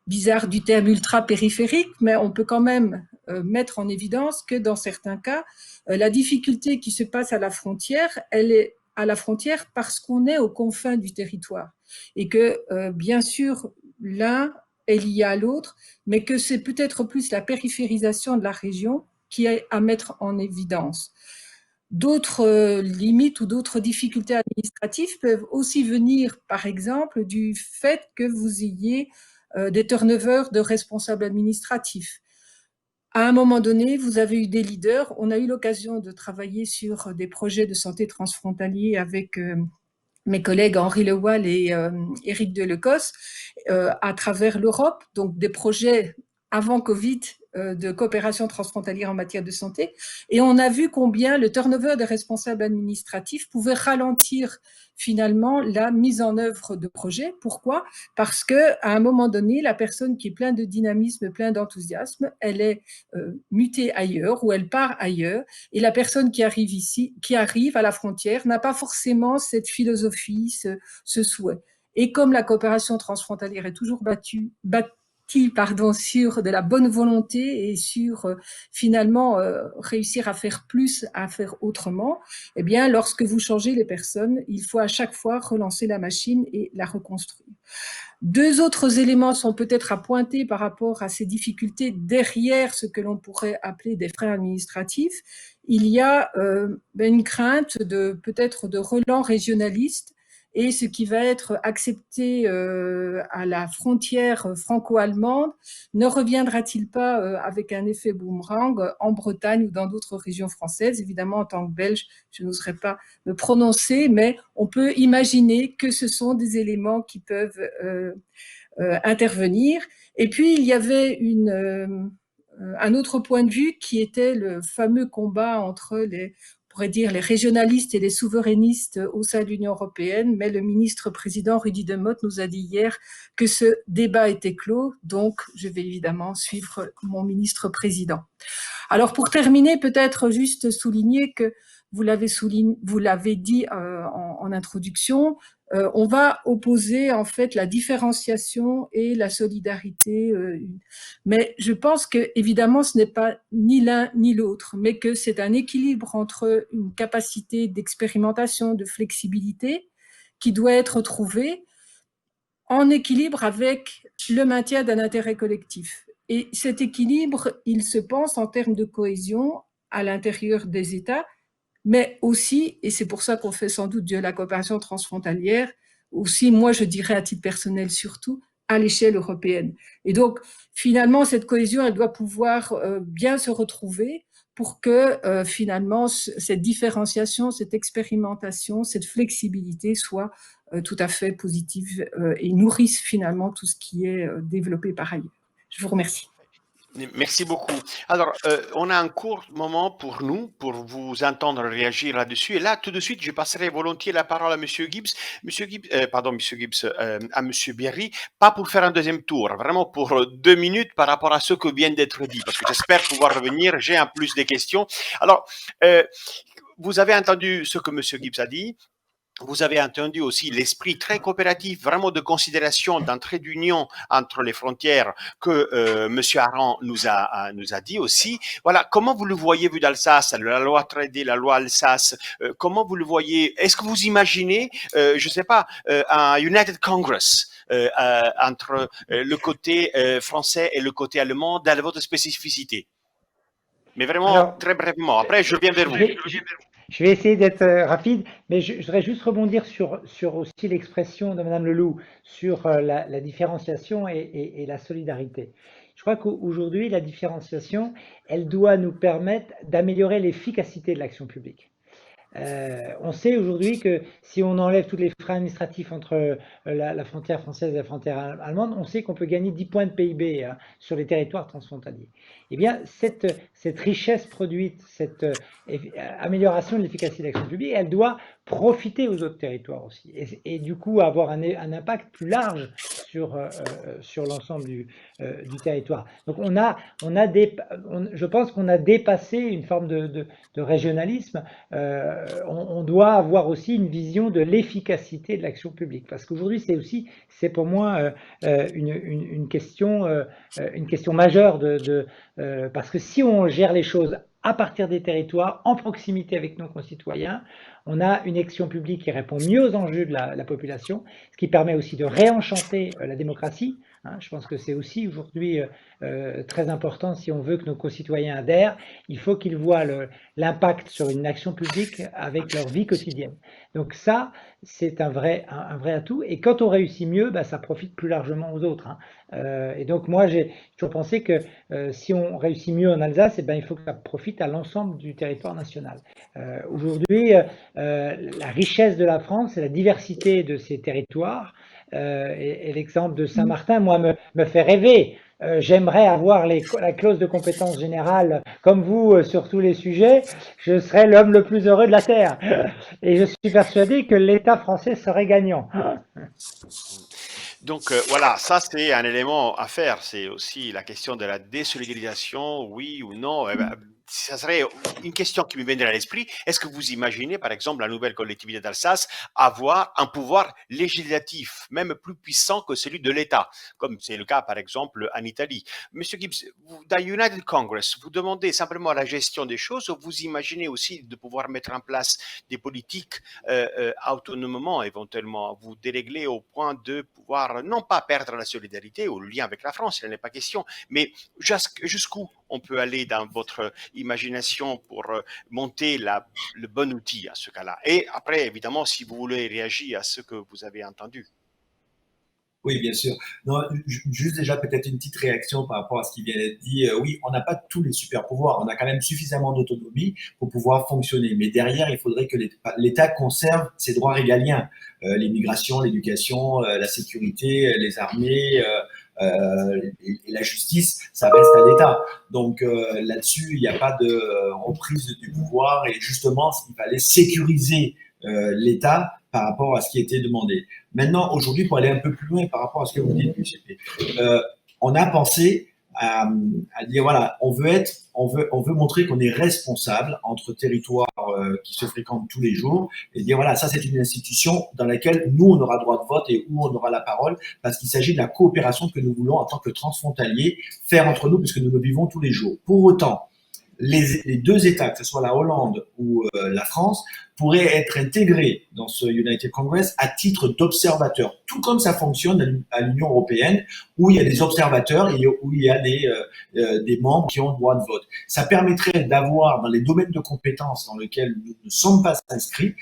bizarre du terme ultra-périphérique, mais on peut quand même mettre en évidence que dans certains cas, la difficulté qui se passe à la frontière, elle est à la frontière parce qu'on est aux confins du territoire. Et que, bien sûr, l'un est lié à l'autre, mais que c'est peut-être plus la périphérisation de la région qui est à mettre en évidence. D'autres limites ou d'autres difficultés administratives peuvent aussi venir, par exemple, du fait que vous ayez des turnovers de responsables administratifs. À un moment donné, vous avez eu des leaders. On a eu l'occasion de travailler sur des projets de santé transfrontaliers avec mes collègues Henri Lewal et Éric Delecos à travers l'Europe, donc des projets avant Covid de coopération transfrontalière en matière de santé, et on a vu combien le turnover des responsables administratifs pouvait ralentir finalement la mise en œuvre de projets. Pourquoi ? Parce qu'à un moment donné, la personne qui est pleine de dynamisme, pleine d'enthousiasme, elle est mutée ailleurs ou elle part ailleurs, et la personne qui arrive ici, qui arrive à la frontière, n'a pas forcément cette philosophie, ce souhait. Et comme la coopération transfrontalière est toujours pardon, sur de la bonne volonté et sur finalement réussir à faire plus, à faire autrement, eh bien, lorsque vous changez les personnes, il faut à chaque fois relancer la machine et la reconstruire. Deux autres éléments sont peut-être à pointer par rapport à ces difficultés derrière ce que l'on pourrait appeler des freins administratifs. Il y a une crainte de peut-être de relents régionalistes et ce qui va être accepté à la frontière franco-allemande ne reviendra-t-il pas avec un effet boomerang en Bretagne ou dans d'autres régions françaises? Évidemment, en tant que Belge, je n'oserais pas me prononcer, mais on peut imaginer que ce sont des éléments qui peuvent intervenir. Et puis, il y avait un autre point de vue qui était le fameux combat entre on pourrait dire les régionalistes et les souverainistes au sein de l'Union européenne, mais le ministre-président Rudy Demotte nous a dit hier que ce débat était clos, donc je vais évidemment suivre mon ministre-président. Alors pour terminer, peut-être juste souligner que vous l'avez dit en introduction, on va opposer en fait la différenciation et la solidarité. Mais je pense que évidemment ce n'est pas ni l'un ni l'autre, mais que c'est un équilibre entre une capacité d'expérimentation, de flexibilité qui doit être trouvée en équilibre avec le maintien d'un intérêt collectif. Et cet équilibre, il se pense en termes de cohésion à l'intérieur des États, mais aussi, et c'est pour ça qu'on fait sans doute de la coopération transfrontalière, aussi, moi je dirais à titre personnel surtout, à l'échelle européenne. Et donc, finalement, cette cohésion, elle doit pouvoir bien se retrouver pour que finalement cette différenciation, cette expérimentation, cette flexibilité soit tout à fait positive et nourrisse finalement tout ce qui est développé par ailleurs. Je vous remercie. Merci beaucoup. Alors, on a un court moment pour nous, pour vous entendre réagir là-dessus. Et là, tout de suite, je passerai volontiers la parole à Monsieur Gibbs, à Monsieur Bierry, pas pour faire un deuxième tour, vraiment pour 2 minutes par rapport à ce que vient d'être dit, parce que j'espère pouvoir revenir. J'ai en plus des questions. Alors, vous avez entendu ce que Monsieur Gibbs a dit. Vous avez entendu aussi l'esprit très coopératif, vraiment de considération, d'entrée d'union entre les frontières que Monsieur Aron nous a dit aussi. Voilà, comment vous le voyez, vous d'Alsace, la loi traité, la loi Alsace, comment vous le voyez? Est-ce que vous imaginez, je sais pas, un United Congress entre le côté français et le côté allemand dans votre spécificité? Mais vraiment, alors, très brièvement. Après, je viens vers vous. Je vais essayer d'être rapide, mais je voudrais juste rebondir sur aussi l'expression de Madame Leloup sur la différenciation et la solidarité. Je crois qu'aujourd'hui, la différenciation, elle doit nous permettre d'améliorer l'efficacité de l'action publique. On sait aujourd'hui que si on enlève tous les freins administratifs entre la frontière française et la frontière allemande, on sait qu'on peut gagner 10 points de PIB sur les territoires transfrontaliers. Eh bien, cette richesse produite, cette amélioration de l'efficacité de l'action publique, elle doit profiter aux autres territoires aussi, et du coup avoir un impact plus large sur l'ensemble du territoire. Donc je pense qu'on a dépassé une forme de régionalisme. On doit avoir aussi une vision de l'efficacité de l'action publique, parce qu'aujourd'hui c'est pour moi une question majeure parce que si on gère les choses à partir des territoires, en proximité avec nos concitoyens, on a une action publique qui répond mieux aux enjeux de la population, ce qui permet aussi de réenchanter la démocratie. Je pense que c'est aussi aujourd'hui très important si on veut que nos concitoyens adhèrent. Il faut qu'ils voient l'impact sur une action publique avec leur vie quotidienne. Donc ça, c'est un vrai atout. Et quand on réussit mieux, ça profite plus largement aux autres. Et donc moi, j'ai toujours pensé que si on réussit mieux en Alsace, il faut que ça profite à l'ensemble du territoire national. Aujourd'hui, la richesse de la France, c'est la diversité de ses territoires. Et l'exemple de Saint-Martin, moi, me fait rêver. J'aimerais avoir la clause de compétence générale comme vous sur tous les sujets. Je serais l'homme le plus heureux de la Terre. Et je suis persuadé que l'État français serait gagnant. Donc voilà, ça c'est un élément à faire. C'est aussi la question de la désolidarisation, oui ou non. ça serait une question qui me viendrait à l'esprit. Est-ce que vous imaginez, par exemple, la nouvelle collectivité d'Alsace avoir un pouvoir législatif, même plus puissant que celui de l'État, comme c'est le cas, par exemple, en Italie? Monsieur Gibbs, dans United Congress, vous demandez simplement la gestion des choses ou vous imaginez aussi de pouvoir mettre en place des politiques autonomement, éventuellement, vous dérégler au point de pouvoir non pas perdre la solidarité ou le lien avec la France, il n'en est pas question, mais jusqu'où on peut aller dans votre imagination pour monter le bon outil à ce cas-là. Et après, évidemment, si vous voulez réagir à ce que vous avez entendu. Oui, bien sûr. Non, juste déjà peut-être une petite réaction par rapport à ce qui vient d'être dit. Oui, on n'a pas tous les super pouvoirs. On a quand même suffisamment d'autonomie pour pouvoir fonctionner. Mais derrière, il faudrait que l'État conserve ses droits régaliens. L'immigration, l'éducation, la sécurité, les armées, et la justice, ça reste à l'État. Donc là-dessus, il n'y a pas de reprise du pouvoir et justement, il fallait sécuriser l'État par rapport à ce qui était demandé. Maintenant, aujourd'hui, pour aller un peu plus loin par rapport à ce que vous dites, on a pensé à dire voilà, on veut montrer qu'on est responsable entre territoires qui se fréquentent tous les jours et dire voilà, ça c'est une institution dans laquelle nous on aura droit de vote et où on aura la parole parce qu'il s'agit de la coopération que nous voulons en tant que transfrontaliers faire entre nous puisque nous le vivons tous les jours. Pour autant, les deux États, que ce soit la Hollande ou la France, pourraient être intégrés dans ce United Congress à titre d'observateurs, tout comme ça fonctionne à l'Union européenne, où il y a des observateurs et où il y a des membres qui ont droit de vote. Ça permettrait d'avoir, dans les domaines de compétences dans lesquels nous ne sommes pas inscrits,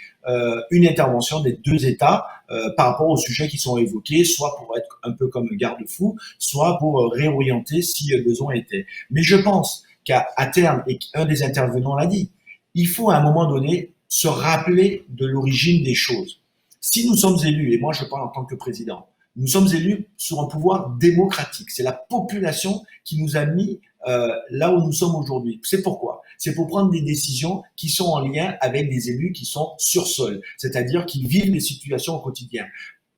une intervention des deux États par rapport aux sujets qui sont évoqués, soit pour être un peu comme garde-fou, soit pour réorienter si besoin était. Mais je pense qu'à terme, et un des intervenants l'a dit, il faut à un moment donné se rappeler de l'origine des choses. Si nous sommes élus, et moi je parle en tant que président, nous sommes élus sur un pouvoir démocratique. C'est la population qui nous a mis là où nous sommes aujourd'hui. C'est pourquoi? C'est pour prendre des décisions qui sont en lien avec des élus qui sont sur sol, c'est-à-dire qui vivent les situations au quotidien.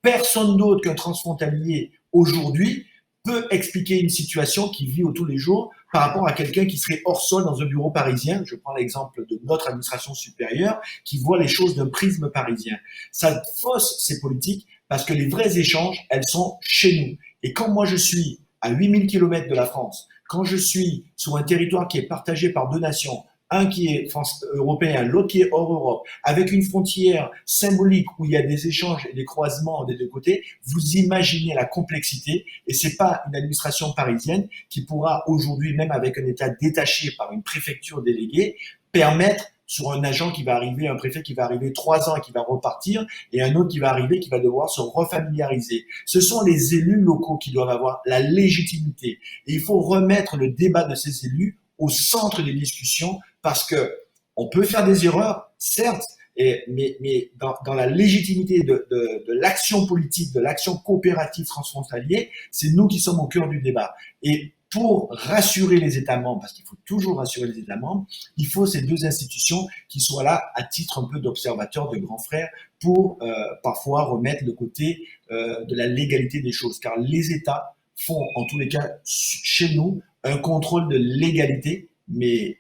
Personne d'autre qu'un transfrontalier aujourd'hui peut expliquer une situation qu'il vit au tous les jours par rapport à quelqu'un qui serait hors sol dans un bureau parisien. Je prends l'exemple de notre administration supérieure qui voit les choses d'un prisme parisien. Ça fausse ces politiques parce que les vrais échanges, elles sont chez nous. Et quand moi je suis à 8000 km de la France, quand je suis sur un territoire qui est partagé par deux nations, un qui est européen, l'autre qui est hors Europe, avec une frontière symbolique où il y a des échanges et des croisements des deux côtés, vous imaginez la complexité et c'est pas une administration parisienne qui pourra aujourd'hui, même avec un État détaché par une préfecture déléguée, permettre sur un agent qui va arriver, un préfet qui va arriver 3 ans et qui va repartir, et un autre qui va arriver qui va devoir se refamiliariser. Ce sont les élus locaux qui doivent avoir la légitimité. Et il faut remettre le débat de ces élus au centre des discussions parce que on peut faire des erreurs, certes, mais dans la légitimité de l'action politique, de l'action coopérative transfrontalière, c'est nous qui sommes au cœur du débat. Et pour rassurer les États membres, parce qu'il faut toujours rassurer les États membres, il faut ces deux institutions qui soient là à titre un peu d'observateurs, de grands frères, pour parfois remettre le côté de la légalité des choses. Car les États font, en tous les cas, chez nous, un contrôle de légalité, mais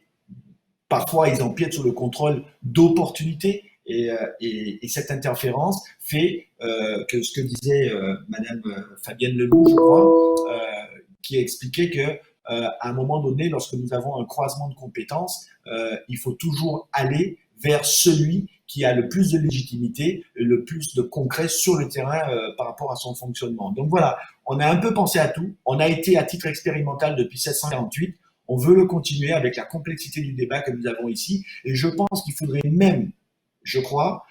parfois ils empiètent sur le contrôle d'opportunité. Et cette interférence fait que ce que disait Madame Fabienne Leloup, je crois, qui expliquait que à un moment donné, lorsque nous avons un croisement de compétences, il faut toujours aller vers celui qui a le plus de légitimité, le plus de concret sur le terrain par rapport à son fonctionnement. Donc voilà, on a un peu pensé à tout. On a été à titre expérimental depuis 1748. On veut le continuer avec la complexité du débat que nous avons ici. Et je pense qu'il faudrait même, je crois,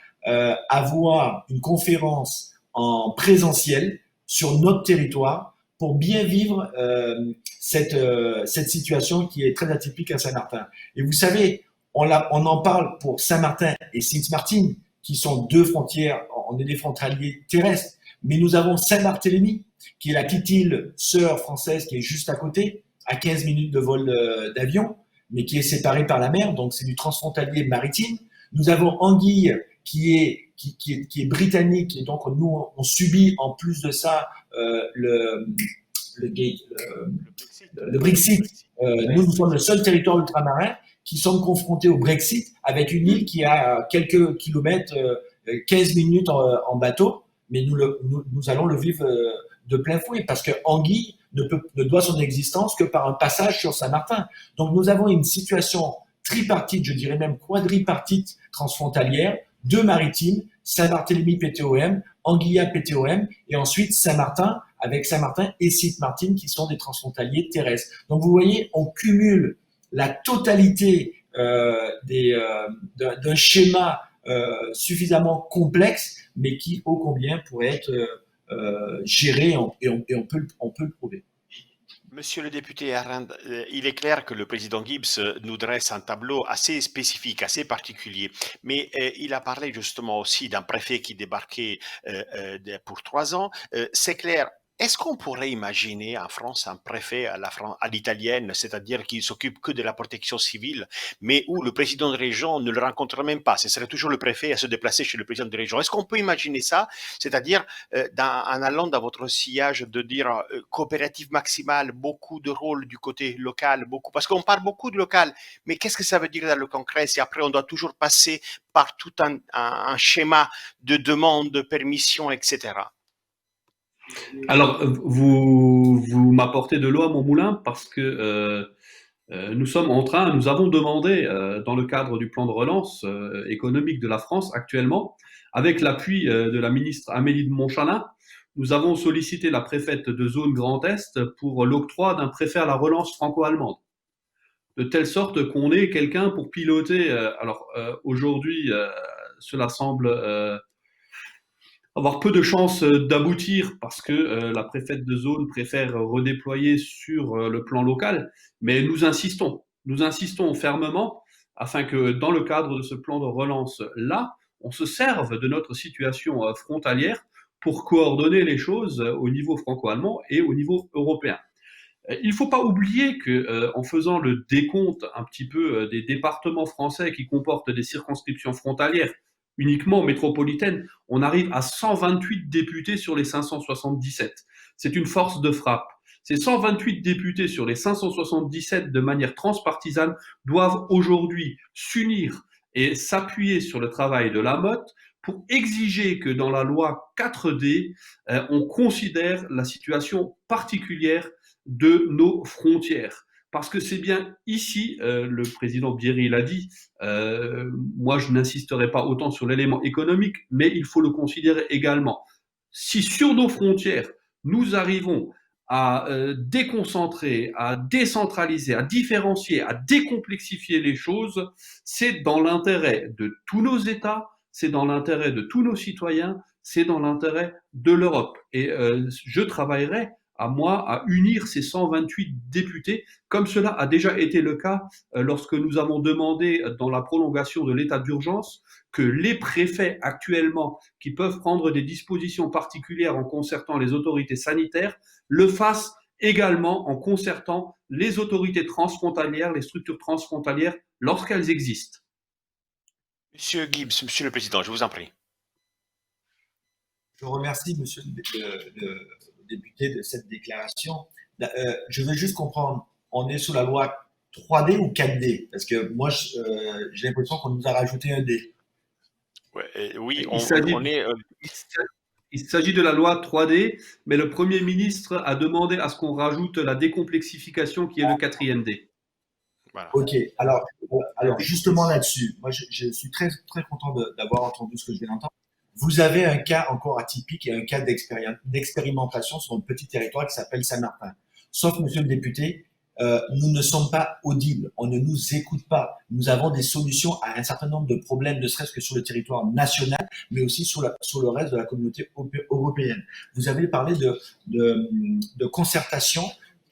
avoir une conférence en présentiel sur notre territoire pour bien vivre cette situation qui est très atypique à Saint-Martin. Et vous savez, on en parle pour Saint-Martin et Sint-Maarten, qui sont deux frontières, on est des frontaliers terrestres, mais nous avons Saint-Barthélemy, qui est la petite île sœur française qui est juste à côté, à 15 minutes de vol d'avion, mais qui est séparée par la mer, donc c'est du transfrontalier maritime. Nous avons Anguille, qui est britannique, et donc nous, on subit en plus de ça le Brexit. Nous sommes le seul territoire ultramarin qui sommes confrontés au Brexit avec une île qui a quelques kilomètres, 15 minutes en bateau, mais nous allons le vivre de plein fouet parce que Anguille ne doit son existence que par un passage sur Saint-Martin. Donc nous avons une situation tripartite, je dirais même quadripartite transfrontalière, deux maritimes, Saint-Barthélemy PTOM, Anguilla PTOM, et ensuite Saint-Martin, avec Saint-Martin et Sinte-Martine qui sont des transfrontaliers terrestres. Donc vous voyez, on cumule la totalité d'un schéma suffisamment complexe, mais qui, ô combien, pourrait être géré et on peut le prouver. Monsieur le député Arend, il est clair que le président Gibbs nous dresse un tableau assez spécifique, assez particulier, mais il a parlé justement aussi d'un préfet qui débarquait pour 3 ans. C'est clair. Est-ce qu'on pourrait imaginer en France un préfet à l'italienne, c'est-à-dire qui s'occupe que de la protection civile, mais où le président de région ne le rencontre même pas? Ce serait toujours le préfet à se déplacer chez le président de région. Est-ce qu'on peut imaginer ça? C'est-à-dire, en allant dans votre sillage de dire coopérative maximale, beaucoup de rôles du côté local, parce qu'on parle beaucoup de local, mais qu'est-ce que ça veut dire dans le concret si après on doit toujours passer par tout un schéma de demande, de permission, etc.? Alors, vous m'apportez de l'eau à mon moulin parce que nous avons demandé, dans le cadre du plan de relance économique de la France actuellement, avec l'appui de la ministre Amélie de Montchalin, nous avons sollicité la préfète de zone Grand Est pour l'octroi d'un préfet à la relance franco-allemande. De telle sorte qu'on ait quelqu'un pour piloter. Aujourd'hui, cela semble avoir peu de chances d'aboutir parce que la préfète de zone préfère redéployer sur le plan local, mais nous insistons fermement afin que dans le cadre de ce plan de relance-là, on se serve de notre situation frontalière pour coordonner les choses au niveau franco-allemand et au niveau européen. Il ne faut pas oublier que, en faisant le décompte un petit peu des départements français qui comportent des circonscriptions frontalières uniquement métropolitaines, on arrive à 128 députés sur les 577. C'est une force de frappe. Ces 128 députés sur les 577 de manière transpartisane doivent aujourd'hui s'unir et s'appuyer sur le travail de la Motte pour exiger que dans la loi 4D, on considère la situation particulière de nos frontières. Parce que c'est bien ici, le président Bierry l'a dit, moi je n'insisterai pas autant sur l'élément économique, mais il faut le considérer également. Si sur nos frontières, nous arrivons à déconcentrer, à décentraliser, à différencier, à décomplexifier les choses, c'est dans l'intérêt de tous nos États, c'est dans l'intérêt de tous nos citoyens, c'est dans l'intérêt de l'Europe. Et je travaillerai à unir ces 128 députés, comme cela a déjà été le cas lorsque nous avons demandé dans la prolongation de l'état d'urgence que les préfets actuellement qui peuvent prendre des dispositions particulières en concertant les autorités sanitaires le fassent également en concertant les autorités transfrontalières, les structures transfrontalières lorsqu'elles existent. Monsieur Gibbs, Monsieur le Président, je vous en prie. Je remercie Monsieur le député de cette déclaration. Je veux juste comprendre, on est sous la loi 3D ou 4D? Parce que moi, j'ai l'impression qu'on nous a rajouté un D. Oui, il s'agit de la loi 3D, mais le Premier ministre a demandé à ce qu'on rajoute la décomplexification qui est le 4e D. Voilà. Ok, alors justement là-dessus, moi je suis très, très content d'avoir entendu ce que je viens d'entendre. Vous avez un cas encore atypique et un cas d'expérimentation sur un petit territoire qui s'appelle Saint-Martin. Sauf, monsieur le député, nous ne sommes pas audibles, on ne nous écoute pas. Nous avons des solutions à un certain nombre de problèmes, ne serait-ce que sur le territoire national, mais aussi sur le reste de la communauté européenne. Vous avez parlé de concertation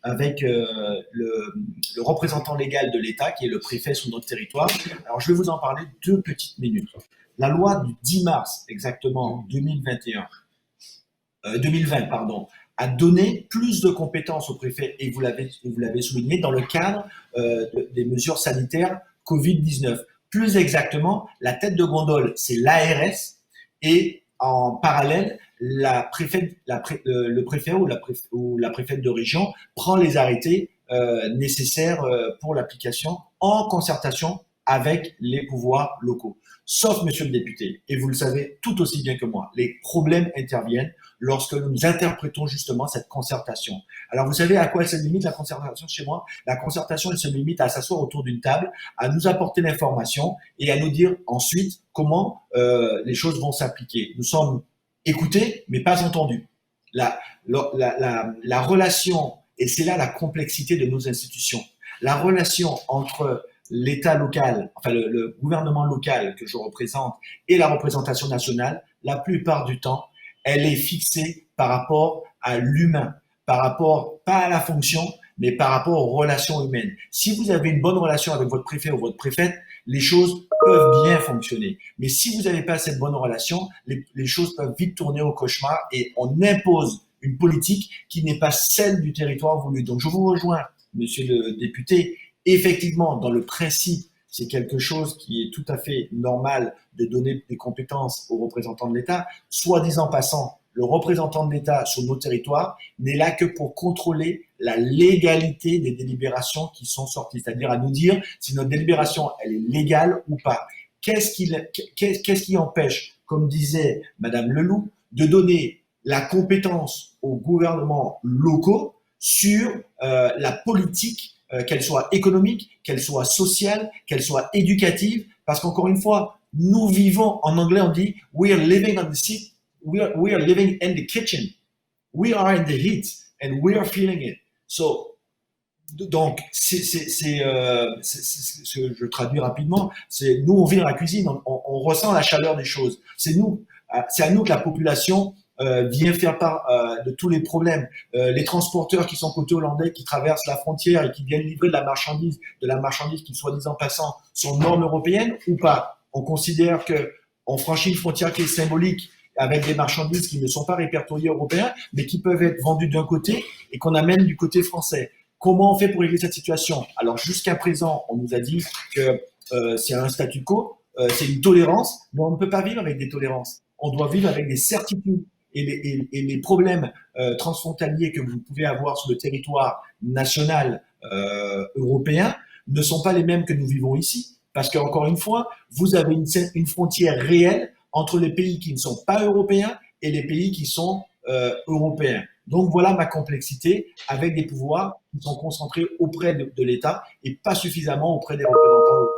avec le représentant légal de l'État, qui est le préfet sur notre territoire. Alors, je vais vous en parler 2 petites minutes. La loi du 10 mars, exactement, 2020, a donné plus de compétences au préfet, et vous l'avez souligné, dans le cadre des mesures sanitaires Covid-19. Plus exactement, la tête de gondole, c'est l'ARS, et en parallèle, le préfet ou la préfète de région prend les arrêtés nécessaires pour l'application en concertation avec les pouvoirs locaux. Sauf, monsieur le député, et vous le savez tout aussi bien que moi, les problèmes interviennent lorsque nous interprétons justement cette concertation. Alors, vous savez à quoi elle se limite, la concertation chez moi? La concertation, elle se limite à s'asseoir autour d'une table, à nous apporter l'information et à nous dire ensuite comment les choses vont s'appliquer. Nous sommes écoutés, mais pas entendus. La relation, et c'est là la complexité de nos institutions, la relation entre l'État local, enfin le gouvernement local que je représente et la représentation nationale, la plupart du temps, elle est fixée par rapport à l'humain, par rapport, pas à la fonction, mais par rapport aux relations humaines. Si vous avez une bonne relation avec votre préfet ou votre préfète, les choses peuvent bien fonctionner. Mais si vous n'avez pas cette bonne relation, les choses peuvent vite tourner au cauchemar et on impose une politique qui n'est pas celle du territoire voulu. Donc je vous rejoins, monsieur le député. Effectivement, dans le principe, c'est quelque chose qui est tout à fait normal de donner des compétences aux représentants de l'État. Soit disant passant, le représentant de l'État sur nos territoires n'est là que pour contrôler la légalité des délibérations qui sont sorties, c'est-à-dire à nous dire si notre délibération elle est légale ou pas. Qu'est-ce qui empêche, comme disait Madame Leloup, de donner la compétence aux gouvernements locaux sur la politique, qu'elle soit économique, qu'elle soit sociale, qu'elle soit éducative, parce qu'encore une fois, nous vivons, en anglais on dit « we are living on the seat ». We are living in the kitchen. We are in the heat and we are feeling it. So, donc, je traduis rapidement, c'est nous, on vit dans la cuisine, on ressent la chaleur des choses. C'est à nous que la population vient faire part de tous les problèmes. Les transporteurs qui sont côté hollandais, qui traversent la frontière et qui viennent livrer de la marchandise qui, soi-disant passant, sont normes européennes ou pas. On considère que on franchit une frontière qui est symbolique avec des marchandises qui ne sont pas répertoriées européens, mais qui peuvent être vendues d'un côté et qu'on amène du côté français. Comment on fait pour régler cette situation? Alors, jusqu'à présent, on nous a dit que c'est un statu quo, c'est une tolérance, mais on ne peut pas vivre avec des tolérances. On doit vivre avec des certitudes. Et les problèmes transfrontaliers que vous pouvez avoir sur le territoire national européen ne sont pas les mêmes que nous vivons ici. Parce qu'encore une fois, vous avez une frontière réelle entre les pays qui ne sont pas européens et les pays qui sont européens. Donc voilà ma complexité avec des pouvoirs qui sont concentrés auprès de l'État et pas suffisamment auprès des représentants locaux.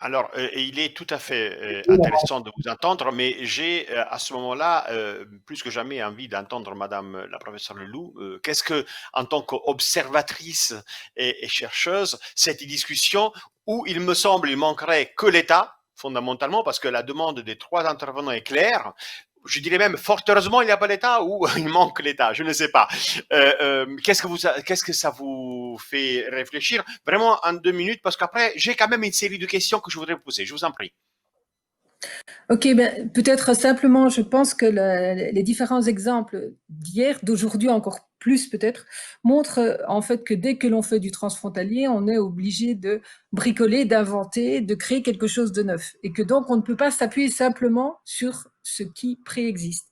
Alors, il est tout à fait intéressant de vous entendre, mais j'ai à ce moment-là plus que jamais envie d'entendre Madame la professeure Leloup. Qu'est-ce que, en tant qu'observatrice et chercheuse, cette discussion où il me semble il manquerait que l'État, fondamentalement, parce que la demande des trois intervenants est claire. Je dirais même, fort heureusement, il n'y a pas l'État ou il manque l'État, je ne sais pas. Qu'est-ce que ça vous fait réfléchir? Vraiment en 2 minutes, parce qu'après, j'ai quand même une série de questions que je voudrais vous poser. Je vous en prie. Ok, ben, peut-être simplement, je pense que les différents exemples d'hier, d'aujourd'hui encore plus peut-être, montrent en fait que dès que l'on fait du transfrontalier, on est obligé de bricoler, d'inventer, de créer quelque chose de neuf. Et que donc, on ne peut pas s'appuyer simplement sur ce qui préexiste.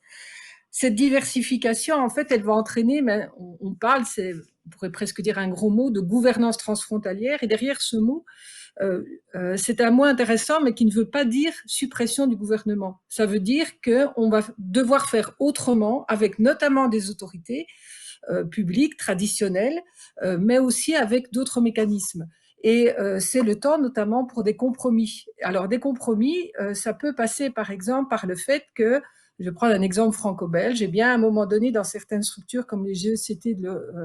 Cette diversification, en fait, elle va entraîner, mais on parle, on pourrait presque dire un gros mot, de gouvernance transfrontalière. Et derrière ce mot, c'est un mot intéressant, mais qui ne veut pas dire suppression du gouvernement. Ça veut dire qu'on va devoir faire autrement, avec notamment des autorités publiques, traditionnelles, mais aussi avec d'autres mécanismes. Et c'est le temps notamment pour des compromis. Alors des compromis, ça peut passer par exemple par le fait que, je vais prendre un exemple franco-belge, eh bien à un moment donné dans certaines structures comme les GECT,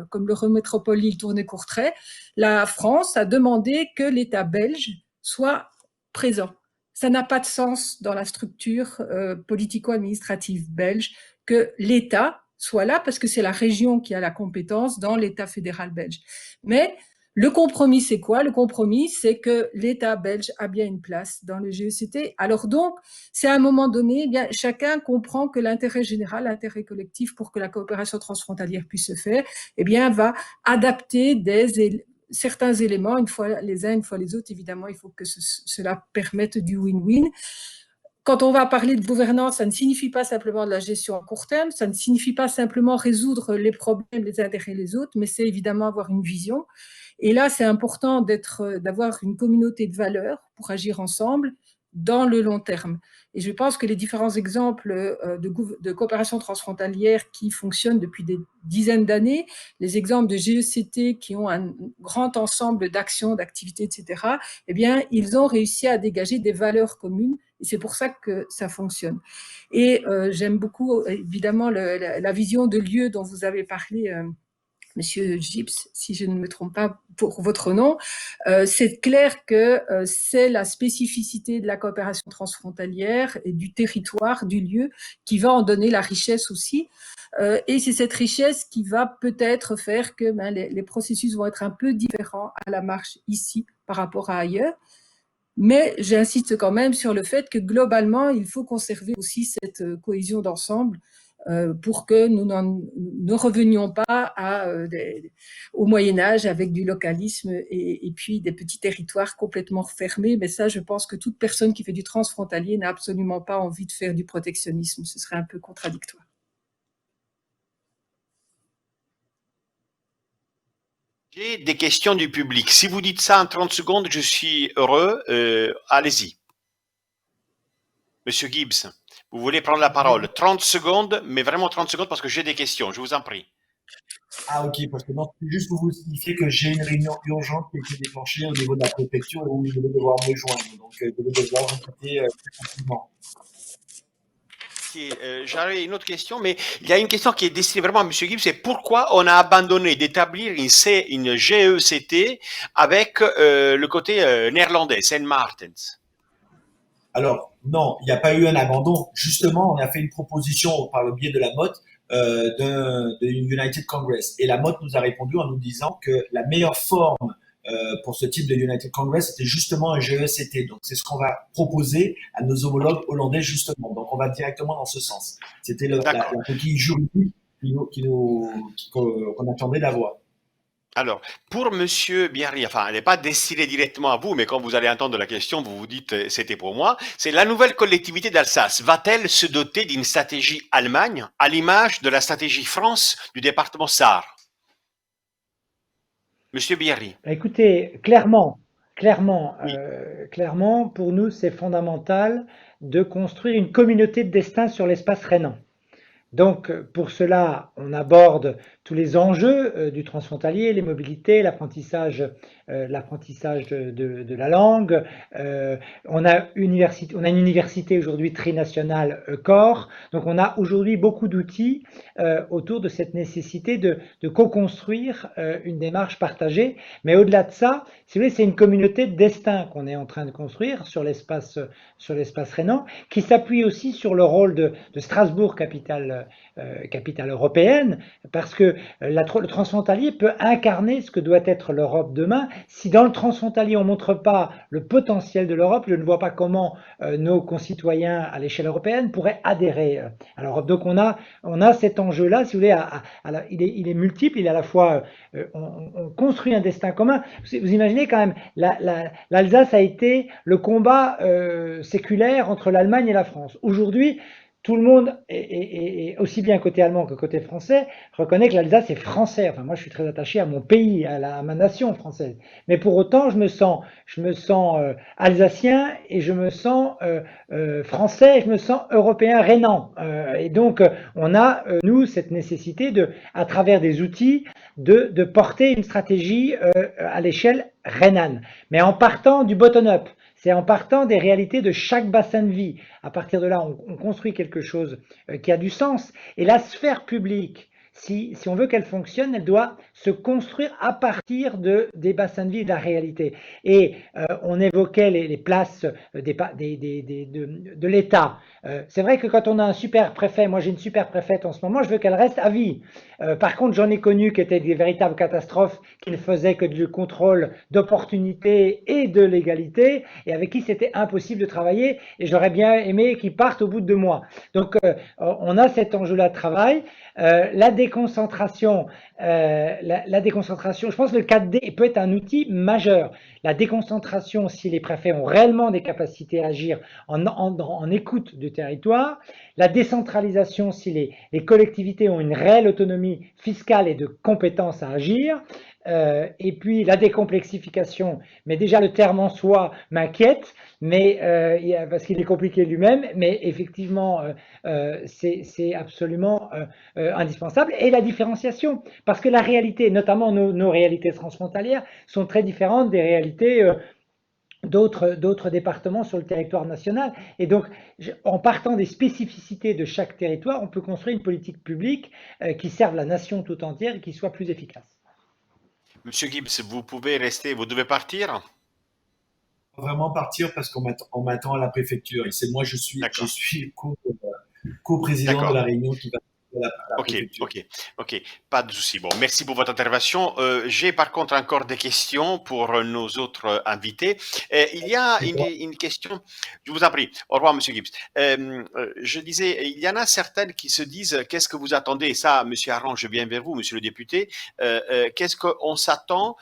comme l'Eurométropole Lille-Tournai-Courtrai, la France a demandé que l'État belge soit présent. Ça n'a pas de sens dans la structure politico-administrative belge que l'État soit là parce que c'est la région qui a la compétence dans l'État fédéral belge. Mais le compromis, c'est quoi? Le compromis, c'est que l'État belge a bien une place dans le GECT. Alors donc, c'est à un moment donné, eh bien, chacun comprend que l'intérêt général, l'intérêt collectif pour que la coopération transfrontalière puisse se faire, eh bien, va adapter certains éléments, une fois les uns, une fois les autres. Évidemment, il faut que cela permette du win-win. quand on va parler de gouvernance, ça ne signifie pas simplement de la gestion à court terme, ça ne signifie pas simplement résoudre les problèmes les uns derrière les autres, mais c'est évidemment avoir une vision. Et là, c'est important d'avoir une communauté de valeurs pour agir ensemble dans le long terme. Et je pense que les différents exemples de coopération transfrontalière qui fonctionnent depuis des dizaines d'années, les exemples de GECT qui ont un grand ensemble d'actions, d'activités, etc., eh bien, ils ont réussi à dégager des valeurs communes et c'est pour ça que ça fonctionne. Et j'aime beaucoup, évidemment, la vision de lieu dont vous avez parlé, Monsieur Gibbs, si je ne me trompe pas pour votre nom. C'est clair que c'est la spécificité de la coopération transfrontalière et du territoire, du lieu, qui va en donner la richesse aussi. Et c'est cette richesse qui va peut-être faire que les processus vont être un peu différents à la marche ici par rapport à ailleurs. Mais j'insiste quand même sur le fait que globalement, il faut conserver aussi cette cohésion d'ensemble pour que nous ne revenions pas au Moyen-Âge avec du localisme et puis des petits territoires complètement fermés. Mais ça, je pense que toute personne qui fait du transfrontalier n'a absolument pas envie de faire du protectionnisme. Ce serait un peu contradictoire. J'ai des questions du public. Si vous dites ça en 30 secondes, je suis heureux. Allez-y. Monsieur Gibbs, vous voulez prendre la parole. 30 secondes, mais vraiment 30 secondes parce que j'ai des questions. Je vous en prie. Ah, ok, parce que non, c'est juste pour vous signifier que j'ai une réunion urgente qui a été déclenchée au niveau de la préfecture où je vais devoir me joindre. Donc, je vais devoir vous quitter très rapidement. J'avais une autre question, mais il y a une question qui est destinée vraiment à M. Gibbs, c'est pourquoi on a abandonné d'établir une GECT avec le côté néerlandais, Saint Martens? Alors, non, il n'y a pas eu un abandon. Justement, on a fait une proposition par le biais de la MOT de United Congress. Et la MOT nous a répondu en nous disant que la meilleure forme pour ce type de United Congress, c'était justement un GECT. Donc, c'est ce qu'on va proposer à nos homologues hollandais, justement. Donc, on va directement dans ce sens. C'était la coquille juridique qu'on attendait d'avoir. Alors, pour Monsieur Biarri, enfin, elle n'est pas destinée directement à vous, mais quand vous allez entendre la question, vous vous dites c'était pour moi. C'est la nouvelle collectivité d'Alsace. Va-t-elle se doter d'une stratégie Allemagne à l'image de la stratégie France du département Sarre? Monsieur Biarri. Écoutez, clairement, Oui. clairement, pour nous, c'est fondamental de construire une communauté de destin sur l'espace rhénan. Donc, pour cela, on aborde tous les enjeux du transfrontalier, les mobilités, l'apprentissage de la langue. On a une université aujourd'hui trinationale CORE. Donc, on a aujourd'hui beaucoup d'outils autour de cette nécessité de co-construire une démarche partagée. Mais au-delà de ça, si vous voulez, c'est une communauté de destin qu'on est en train de construire sur l'espace rhénan, qui s'appuie aussi sur le rôle de Strasbourg, capitale européenne, parce que le transfrontalier peut incarner ce que doit être l'Europe demain. Si dans le transfrontalier on ne montre pas le potentiel de l'Europe, je ne vois pas comment nos concitoyens à l'échelle européenne pourraient adhérer à l'Europe. Donc on a cet enjeu-là, si vous voulez, il est multiple, il est à la fois, on construit un destin commun. Vous imaginez quand même, l'Alsace a été le combat séculaire entre l'Allemagne et la France. Aujourd'hui, tout le monde, et aussi bien côté allemand que côté français, reconnaît que l'Alsace est français. Enfin, moi, je suis très attaché à mon pays, à ma nation française. Mais pour autant, je me sens alsacien et je me sens français et je me sens européen rhénan. Et donc, on a, nous, cette nécessité à travers des outils, de porter une stratégie à l'échelle rhénane. Mais en partant du bottom-up. C'est en partant des réalités de chaque bassin de vie. À partir de là, on construit quelque chose qui a du sens. Et la sphère publique, si on veut qu'elle fonctionne, elle doit se construire à partir des bassins de vie et de la réalité. Et on évoquait les places de l'État. C'est vrai que quand on a un super préfet, moi j'ai une super préfète en ce moment, je veux qu'elle reste à vie. Par contre, j'en ai connu qui étaient des véritables catastrophes, qui ne faisaient que du contrôle d'opportunité et de légalité, et avec qui c'était impossible de travailler, et j'aurais bien aimé qu'ils partent au bout de 2 mois. Donc, on a cet enjeu-là de travail. La déconcentration, la déconcentration, je pense que le 4D peut être un outil majeur. La déconcentration, si les préfets ont réellement des capacités à agir en écoute du territoire. La décentralisation, si les collectivités ont une réelle autonomie fiscale et de compétences à agir. Et puis la décomplexification, mais déjà le terme en soi m'inquiète, mais parce qu'il est compliqué lui-même, mais effectivement c'est absolument indispensable. Et la différenciation, parce que la réalité, notamment nos réalités transfrontalières, sont très différentes des réalités d'autres départements sur le territoire national. Et donc, en partant des spécificités de chaque territoire, on peut construire une politique publique qui serve la nation tout entière et qui soit plus efficace. Monsieur Gibbs, vous pouvez rester, vous devez partir? Vraiment partir parce on m'attend à la préfecture. Et c'est moi, je D'accord, suis co-président de d'accord. la réunion qui va à la Ok, préfecture. ok, ok, pas de souci. Bon, merci pour votre intervention. J'ai par contre encore des questions pour nos autres invités. Il y a une question, je vous en prie. Au revoir, Monsieur Gibbs. Je disais, il y en a certaines qui se disent, qu'est-ce que vous attendez? Ça, Monsieur Aron, je viens vers vous, Monsieur le député. Qu'est-ce qu'on s'attend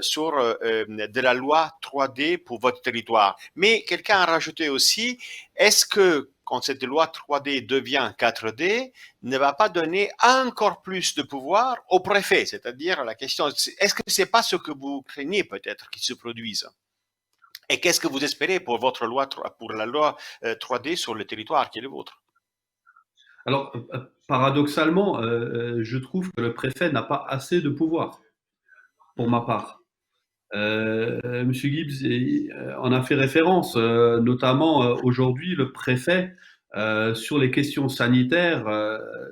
sur de la loi 3D pour votre territoire? Mais quelqu'un a rajouté aussi, est-ce que quand cette loi 3D devient 4D, ne va pas donner encore plus de pouvoir au préfet? C'est-à-dire la question, est-ce que c'est pas ce que vous craignez peut-être qu'il se produise? Et qu'est-ce que vous espérez pour votre loi, pour la loi 3D sur le territoire qui est le vôtre? Alors, paradoxalement, je trouve que le préfet n'a pas assez de pouvoir, pour ma part. Monsieur Gibbs en a fait référence, notamment aujourd'hui, le préfet, sur les questions sanitaires,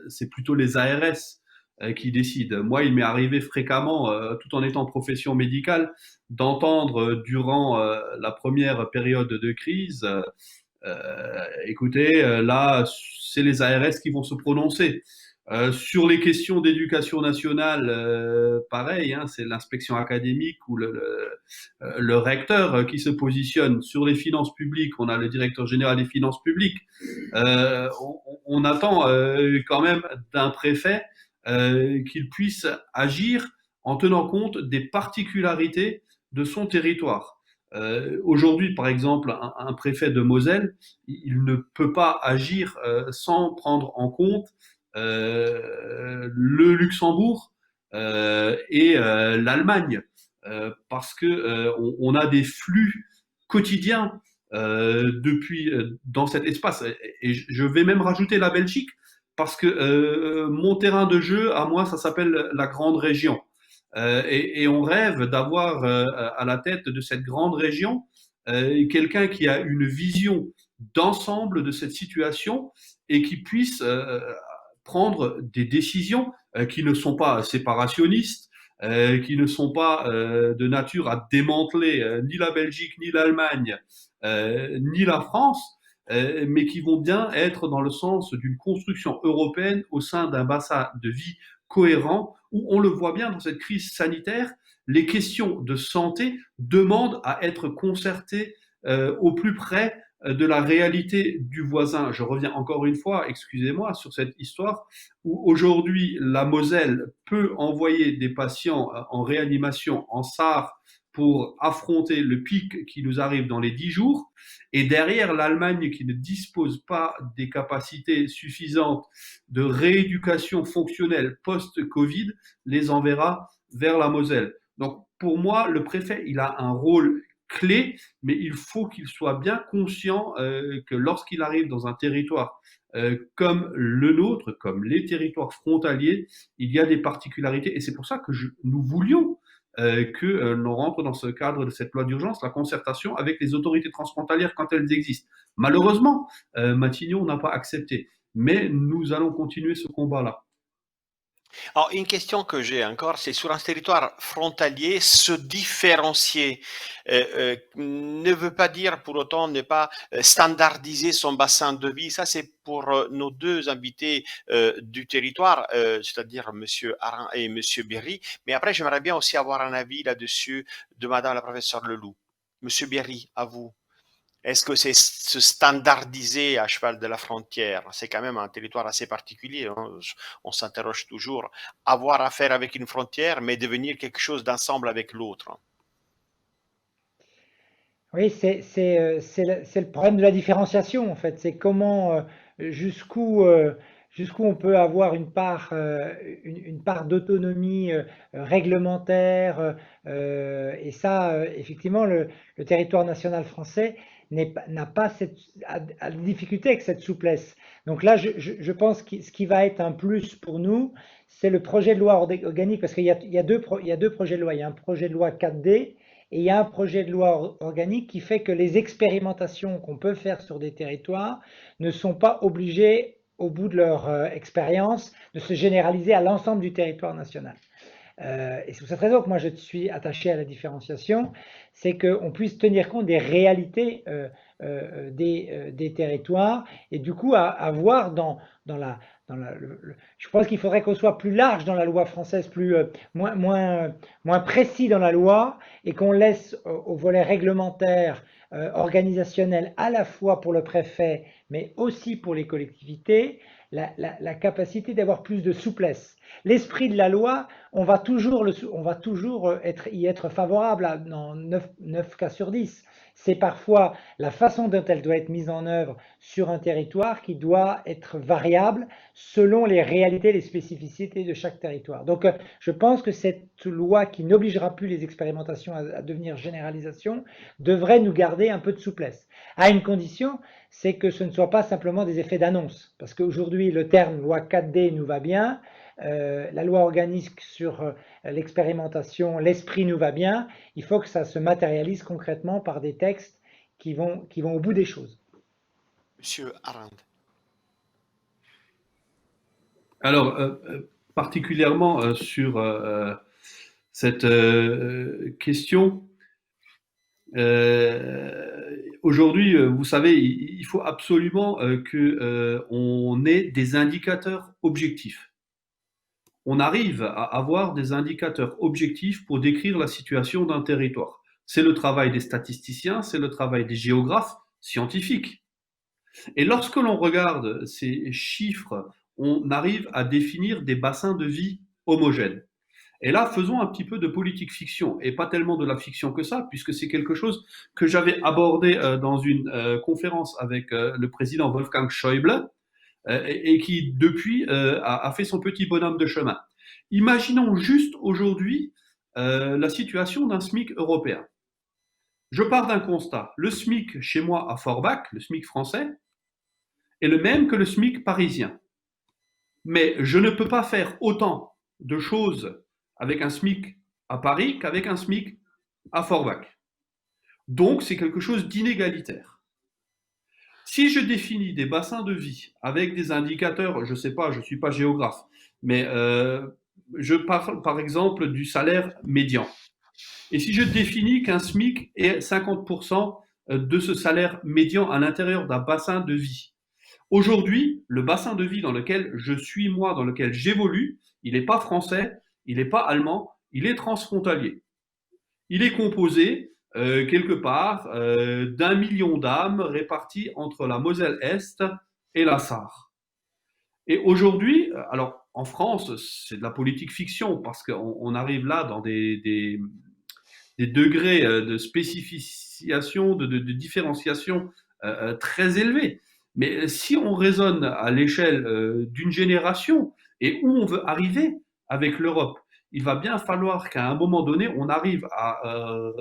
c'est plutôt les ARS qui décident. Moi, il m'est arrivé fréquemment, tout en étant profession médicale, d'entendre durant la première période de crise, écoutez, là, c'est les ARS qui vont se prononcer. Sur les questions d'éducation nationale, pareil, hein, c'est l'inspection académique ou le recteur qui se positionne. Sur les finances publiques, on a le directeur général des finances publiques. On attend quand même d'un préfet qu'il puisse agir en tenant compte des particularités de son territoire. Aujourd'hui, par exemple, un préfet de Moselle, il ne peut pas agir sans prendre en compte le Luxembourg et l'Allemagne, parce que on a des flux quotidiens depuis dans cet espace. Et je vais même rajouter la Belgique, parce que mon terrain de jeu, à moi, ça s'appelle la grande région. Et on rêve d'avoir à la tête de cette grande région quelqu'un qui a une vision d'ensemble de cette situation et qui puisse prendre des décisions qui ne sont pas séparationnistes, qui ne sont pas de nature à démanteler ni la Belgique, ni l'Allemagne, ni la France, mais qui vont bien être dans le sens d'une construction européenne au sein d'un bassin de vie cohérent, où on le voit bien dans cette crise sanitaire, les questions de santé demandent à être concertées au plus près de la réalité du voisin. Je reviens encore une fois, excusez-moi, sur cette histoire où aujourd'hui la Moselle peut envoyer des patients en réanimation en SAR pour affronter le pic qui nous arrive dans les 10 jours. Et derrière, l'Allemagne, qui ne dispose pas des capacités suffisantes de rééducation fonctionnelle post-Covid, les enverra vers la Moselle. Donc, pour moi, le préfet, il a un rôle clé, mais il faut qu'il soit bien conscient que lorsqu'il arrive dans un territoire comme le nôtre, comme les territoires frontaliers, il y a des particularités. Et c'est pour ça que nous voulions que l'on rentre dans ce cadre de cette loi d'urgence, la concertation avec les autorités transfrontalières quand elles existent. Malheureusement, Matignon n'a pas accepté, mais nous allons continuer ce combat-là. Alors, une question que j'ai encore, c'est sur un territoire frontalier, se différencier ne veut pas dire pour autant ne pas standardiser son bassin de vie. Ça, c'est pour nos deux invités du territoire, c'est-à-dire Monsieur Aran et Monsieur Berry. Mais après, j'aimerais bien aussi avoir un avis là-dessus de Madame la professeure Leloup. Monsieur Berry, à vous. Est-ce que c'est se standardiser à cheval de la frontière? C'est quand même un territoire assez particulier, hein. On s'interroge toujours. Avoir affaire avec une frontière, mais devenir quelque chose d'ensemble avec l'autre. Oui, c'est le problème de la différenciation, en fait. C'est comment, jusqu'où jusqu'où on peut avoir une part d'autonomie réglementaire. Et ça, effectivement, le territoire national français n'a pas a de difficulté avec cette souplesse. Donc là, je pense que ce qui va être un plus pour nous, c'est le projet de loi organique, parce il y a deux projets de loi. Il y a un projet de loi 4D. Et il y a un projet de loi organique qui fait que les expérimentations qu'on peut faire sur des territoires ne sont pas obligées, au bout de leur expérience, de se généraliser à l'ensemble du territoire national. Et c'est pour cette raison que moi je suis attaché à la différenciation, c'est qu'on puisse tenir compte des réalités des territoires et du coup avoir dans la, je pense qu'il faudrait qu'on soit plus large dans la loi française, moins précis dans la loi et qu'on laisse au volet réglementaire, organisationnel à la fois pour le préfet mais aussi pour les collectivités, la capacité d'avoir plus de souplesse. L'esprit de la loi, on va toujours y être favorable dans 9 cas sur 10. C'est parfois la façon dont elle doit être mise en œuvre sur un territoire qui doit être variable selon les réalités, les spécificités de chaque territoire. Donc, je pense que cette loi qui n'obligera plus les expérimentations à devenir généralisation devrait nous garder un peu de souplesse. À une condition, c'est que ce ne soit pas simplement des effets d'annonce. Parce qu'aujourd'hui, le terme loi 4D nous va bien, la loi organique sur l'expérimentation, l'esprit nous va bien, il faut que ça se matérialise concrètement par des textes qui vont au bout des choses. Monsieur Arand. Alors, particulièrement sur cette question, aujourd'hui, vous savez, il faut absolument qu'on ait des indicateurs objectifs. On arrive à avoir des indicateurs objectifs pour décrire la situation d'un territoire. C'est le travail des statisticiens, c'est le travail des géographes scientifiques. Et lorsque l'on regarde ces chiffres, on arrive à définir des bassins de vie homogènes. Et là, faisons un petit peu de politique fiction, et pas tellement de la fiction que ça, puisque c'est quelque chose que j'avais abordé dans une conférence avec le président Wolfgang Schäuble, et qui depuis a fait son petit bonhomme de chemin. Imaginons juste aujourd'hui la situation d'un SMIC européen. Je pars d'un constat. Le SMIC chez moi à Forbach, le SMIC français, est le même que le SMIC parisien. Mais je ne peux pas faire autant de choses avec un SMIC à Paris qu'avec un SMIC à Forbach. Donc, c'est quelque chose d'inégalitaire. Si je définis des bassins de vie avec des indicateurs, je ne sais pas, je ne suis pas géographe, mais je parle par exemple du salaire médian. Et si je définis qu'un SMIC est 50% de ce salaire médian à l'intérieur d'un bassin de vie, aujourd'hui, le bassin de vie dans lequel je suis moi, dans lequel j'évolue, il n'est pas français, il n'est pas allemand, il est transfrontalier. Il est composé quelque part d'1 million d'âmes réparties entre la Moselle-Est et la Sarre. Et aujourd'hui, alors en France, c'est de la politique fiction parce qu'on arrive là dans des degrés de spécification, de différenciation très élevés. Mais si on raisonne à l'échelle d'une génération et où on veut arriver avec l'Europe, il va bien falloir qu'à un moment donné, on arrive à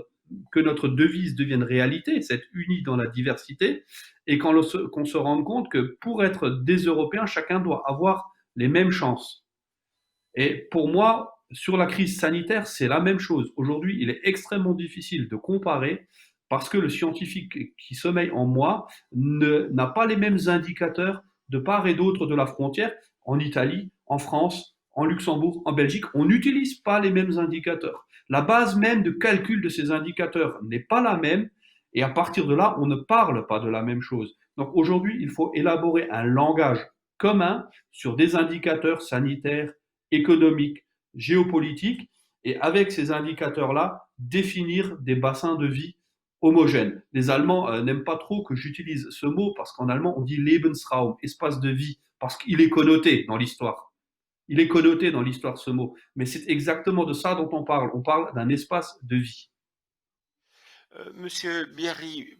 que notre devise devienne réalité, cette unie dans la diversité, et qu'on se rende compte que pour être des Européens, chacun doit avoir les mêmes chances. Et pour moi, sur la crise sanitaire, c'est la même chose. Aujourd'hui, il est extrêmement difficile de comparer parce que le scientifique qui sommeille en moi n'a pas les mêmes indicateurs de part et d'autre de la frontière. En Italie, en France, en Luxembourg, en Belgique, on n'utilise pas les mêmes indicateurs. La base même de calcul de ces indicateurs n'est pas la même et à partir de là, on ne parle pas de la même chose. Donc aujourd'hui, il faut élaborer un langage commun sur des indicateurs sanitaires, économiques, géopolitiques, et avec ces indicateurs-là, définir des bassins de vie homogène. Les Allemands n'aiment pas trop que j'utilise ce mot parce qu'en allemand, on dit Lebensraum, espace de vie, parce qu'il est connoté dans l'histoire. Il est connoté dans l'histoire, ce mot. Mais c'est exactement de ça dont on parle. On parle d'un espace de vie. Monsieur Bierry,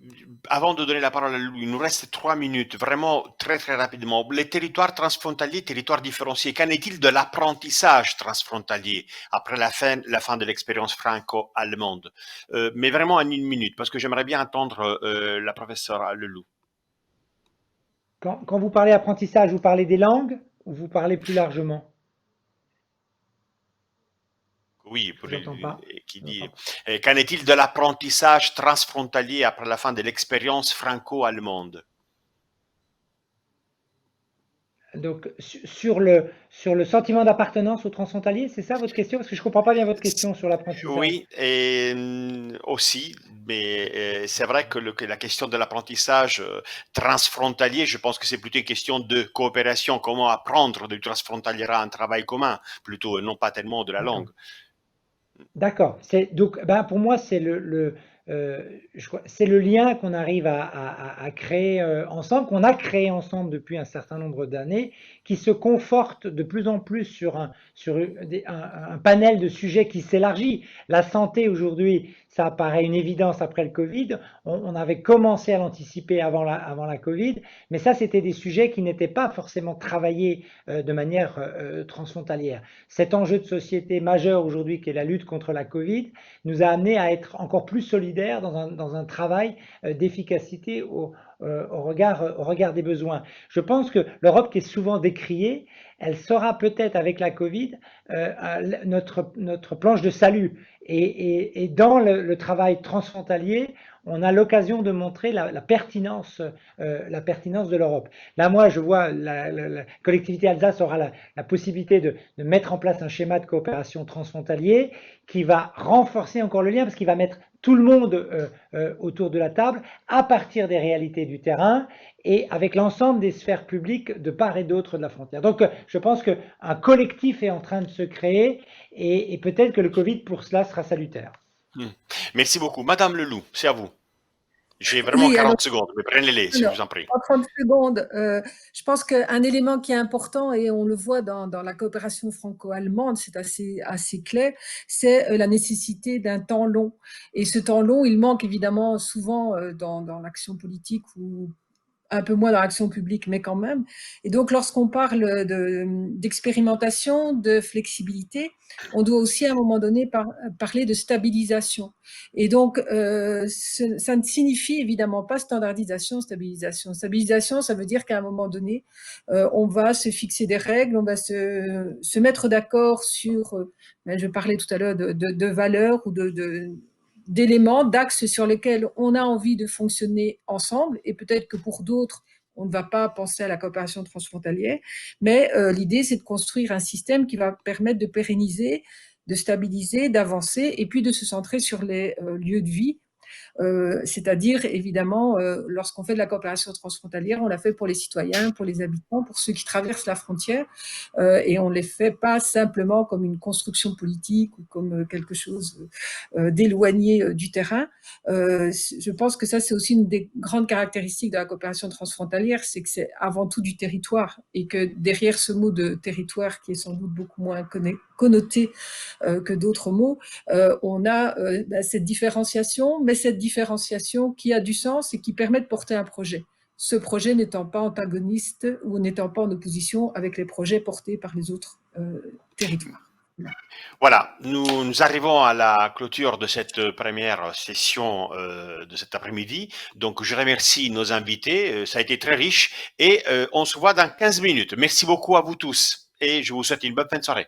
avant de donner la parole à lui, il nous reste 3 minutes, vraiment très très rapidement. Les territoires transfrontaliers, territoires différenciés, qu'en est-il de l'apprentissage transfrontalier après la fin de l'expérience franco-allemande? Mais vraiment en 1 minute, parce que j'aimerais bien entendre la professeure Leloup. Quand vous parlez apprentissage, vous parlez des langues ou vous parlez plus largement? Oui, Je vous entends pas. qui dit, qu'en est-il de l'apprentissage transfrontalier après la fin de l'expérience franco-allemande? Donc, sur le sentiment d'appartenance au transfrontalier, c'est ça votre question? Parce que je ne comprends pas bien votre question sur l'apprentissage. Oui, et aussi, mais c'est vrai que la question de l'apprentissage transfrontalier, je pense que c'est plutôt une question de coopération, comment apprendre du transfrontalier à un travail commun, plutôt, et non pas tellement de la langue. D'accord. Donc, pour moi, c'est c'est le lien qu'on arrive à créer ensemble, qu'on a créé ensemble depuis un certain nombre d'années, qui se conforte de plus en plus sur un panel de sujets qui s'élargit. La santé aujourd'hui, ça apparaît une évidence après le Covid. On avait commencé à l'anticiper avant la Covid, mais ça, c'était des sujets qui n'étaient pas forcément travaillés de manière transfrontalière. Cet enjeu de société majeur aujourd'hui, qui est la lutte contre la Covid, nous a amené à être encore plus solidaires dans un travail d'efficacité au regard des besoins. Je pense que l'Europe, qui est souvent décriée, elle sera peut-être avec la Covid notre planche de salut. Et dans le travail transfrontalier, on a l'occasion de montrer la pertinence de l'Europe. Là, moi, je vois la collectivité Alsace aura la possibilité de mettre en place un schéma de coopération transfrontalier qui va renforcer encore le lien, parce qu'il va mettre tout le monde autour de la table à partir des réalités du terrain et avec l'ensemble des sphères publiques de part et d'autre de la frontière. Donc, je pense qu'un collectif est en train de se créer et peut-être que le Covid, pour cela, sera salutaire. Merci beaucoup. Madame Leloup, c'est à vous. J'ai vraiment Oui, 40 secondes, mais prenez-les, si je vous en prie. En 30 secondes, je pense qu'un élément qui est important, et on le voit dans la coopération franco-allemande, c'est assez clair, c'est la nécessité d'un temps long. Et ce temps long, il manque évidemment souvent dans l'action politique ou un peu moins dans l'action publique, mais quand même. Et donc, lorsqu'on parle d'expérimentation, de flexibilité, on doit aussi à un moment donné parler de stabilisation. Et donc, ça ne signifie évidemment pas standardisation, stabilisation. Stabilisation, ça veut dire qu'à un moment donné, on va se fixer des règles, on va se mettre d'accord sur, je parlais tout à l'heure de valeurs ou d'éléments, d'axes sur lesquels on a envie de fonctionner ensemble, et peut-être que pour d'autres, on ne va pas penser à la coopération transfrontalière, mais l'idée, c'est de construire un système qui va permettre de pérenniser, de stabiliser, d'avancer, et puis de se centrer sur les lieux de vie, c'est-à-dire évidemment lorsqu'on fait de la coopération transfrontalière, on la fait pour les citoyens, pour les habitants, pour ceux qui traversent la frontière, et on ne les fait pas simplement comme une construction politique ou comme quelque chose d'éloigné du terrain. Je pense que ça, c'est aussi une des grandes caractéristiques de la coopération transfrontalière, c'est que c'est avant tout du territoire, et que derrière ce mot de territoire, qui est sans doute beaucoup moins connoté que d'autres mots, on a cette différenciation, mais cette différenciation qui a du sens et qui permet de porter un projet. Ce projet n'étant pas antagoniste ou n'étant pas en opposition avec les projets portés par les autres territoires. Voilà, nous arrivons à la clôture de cette première session de cet après-midi. Donc, je remercie nos invités. Ça a été très riche et on se voit dans 15 minutes. Merci beaucoup à vous tous et je vous souhaite une bonne fin de soirée.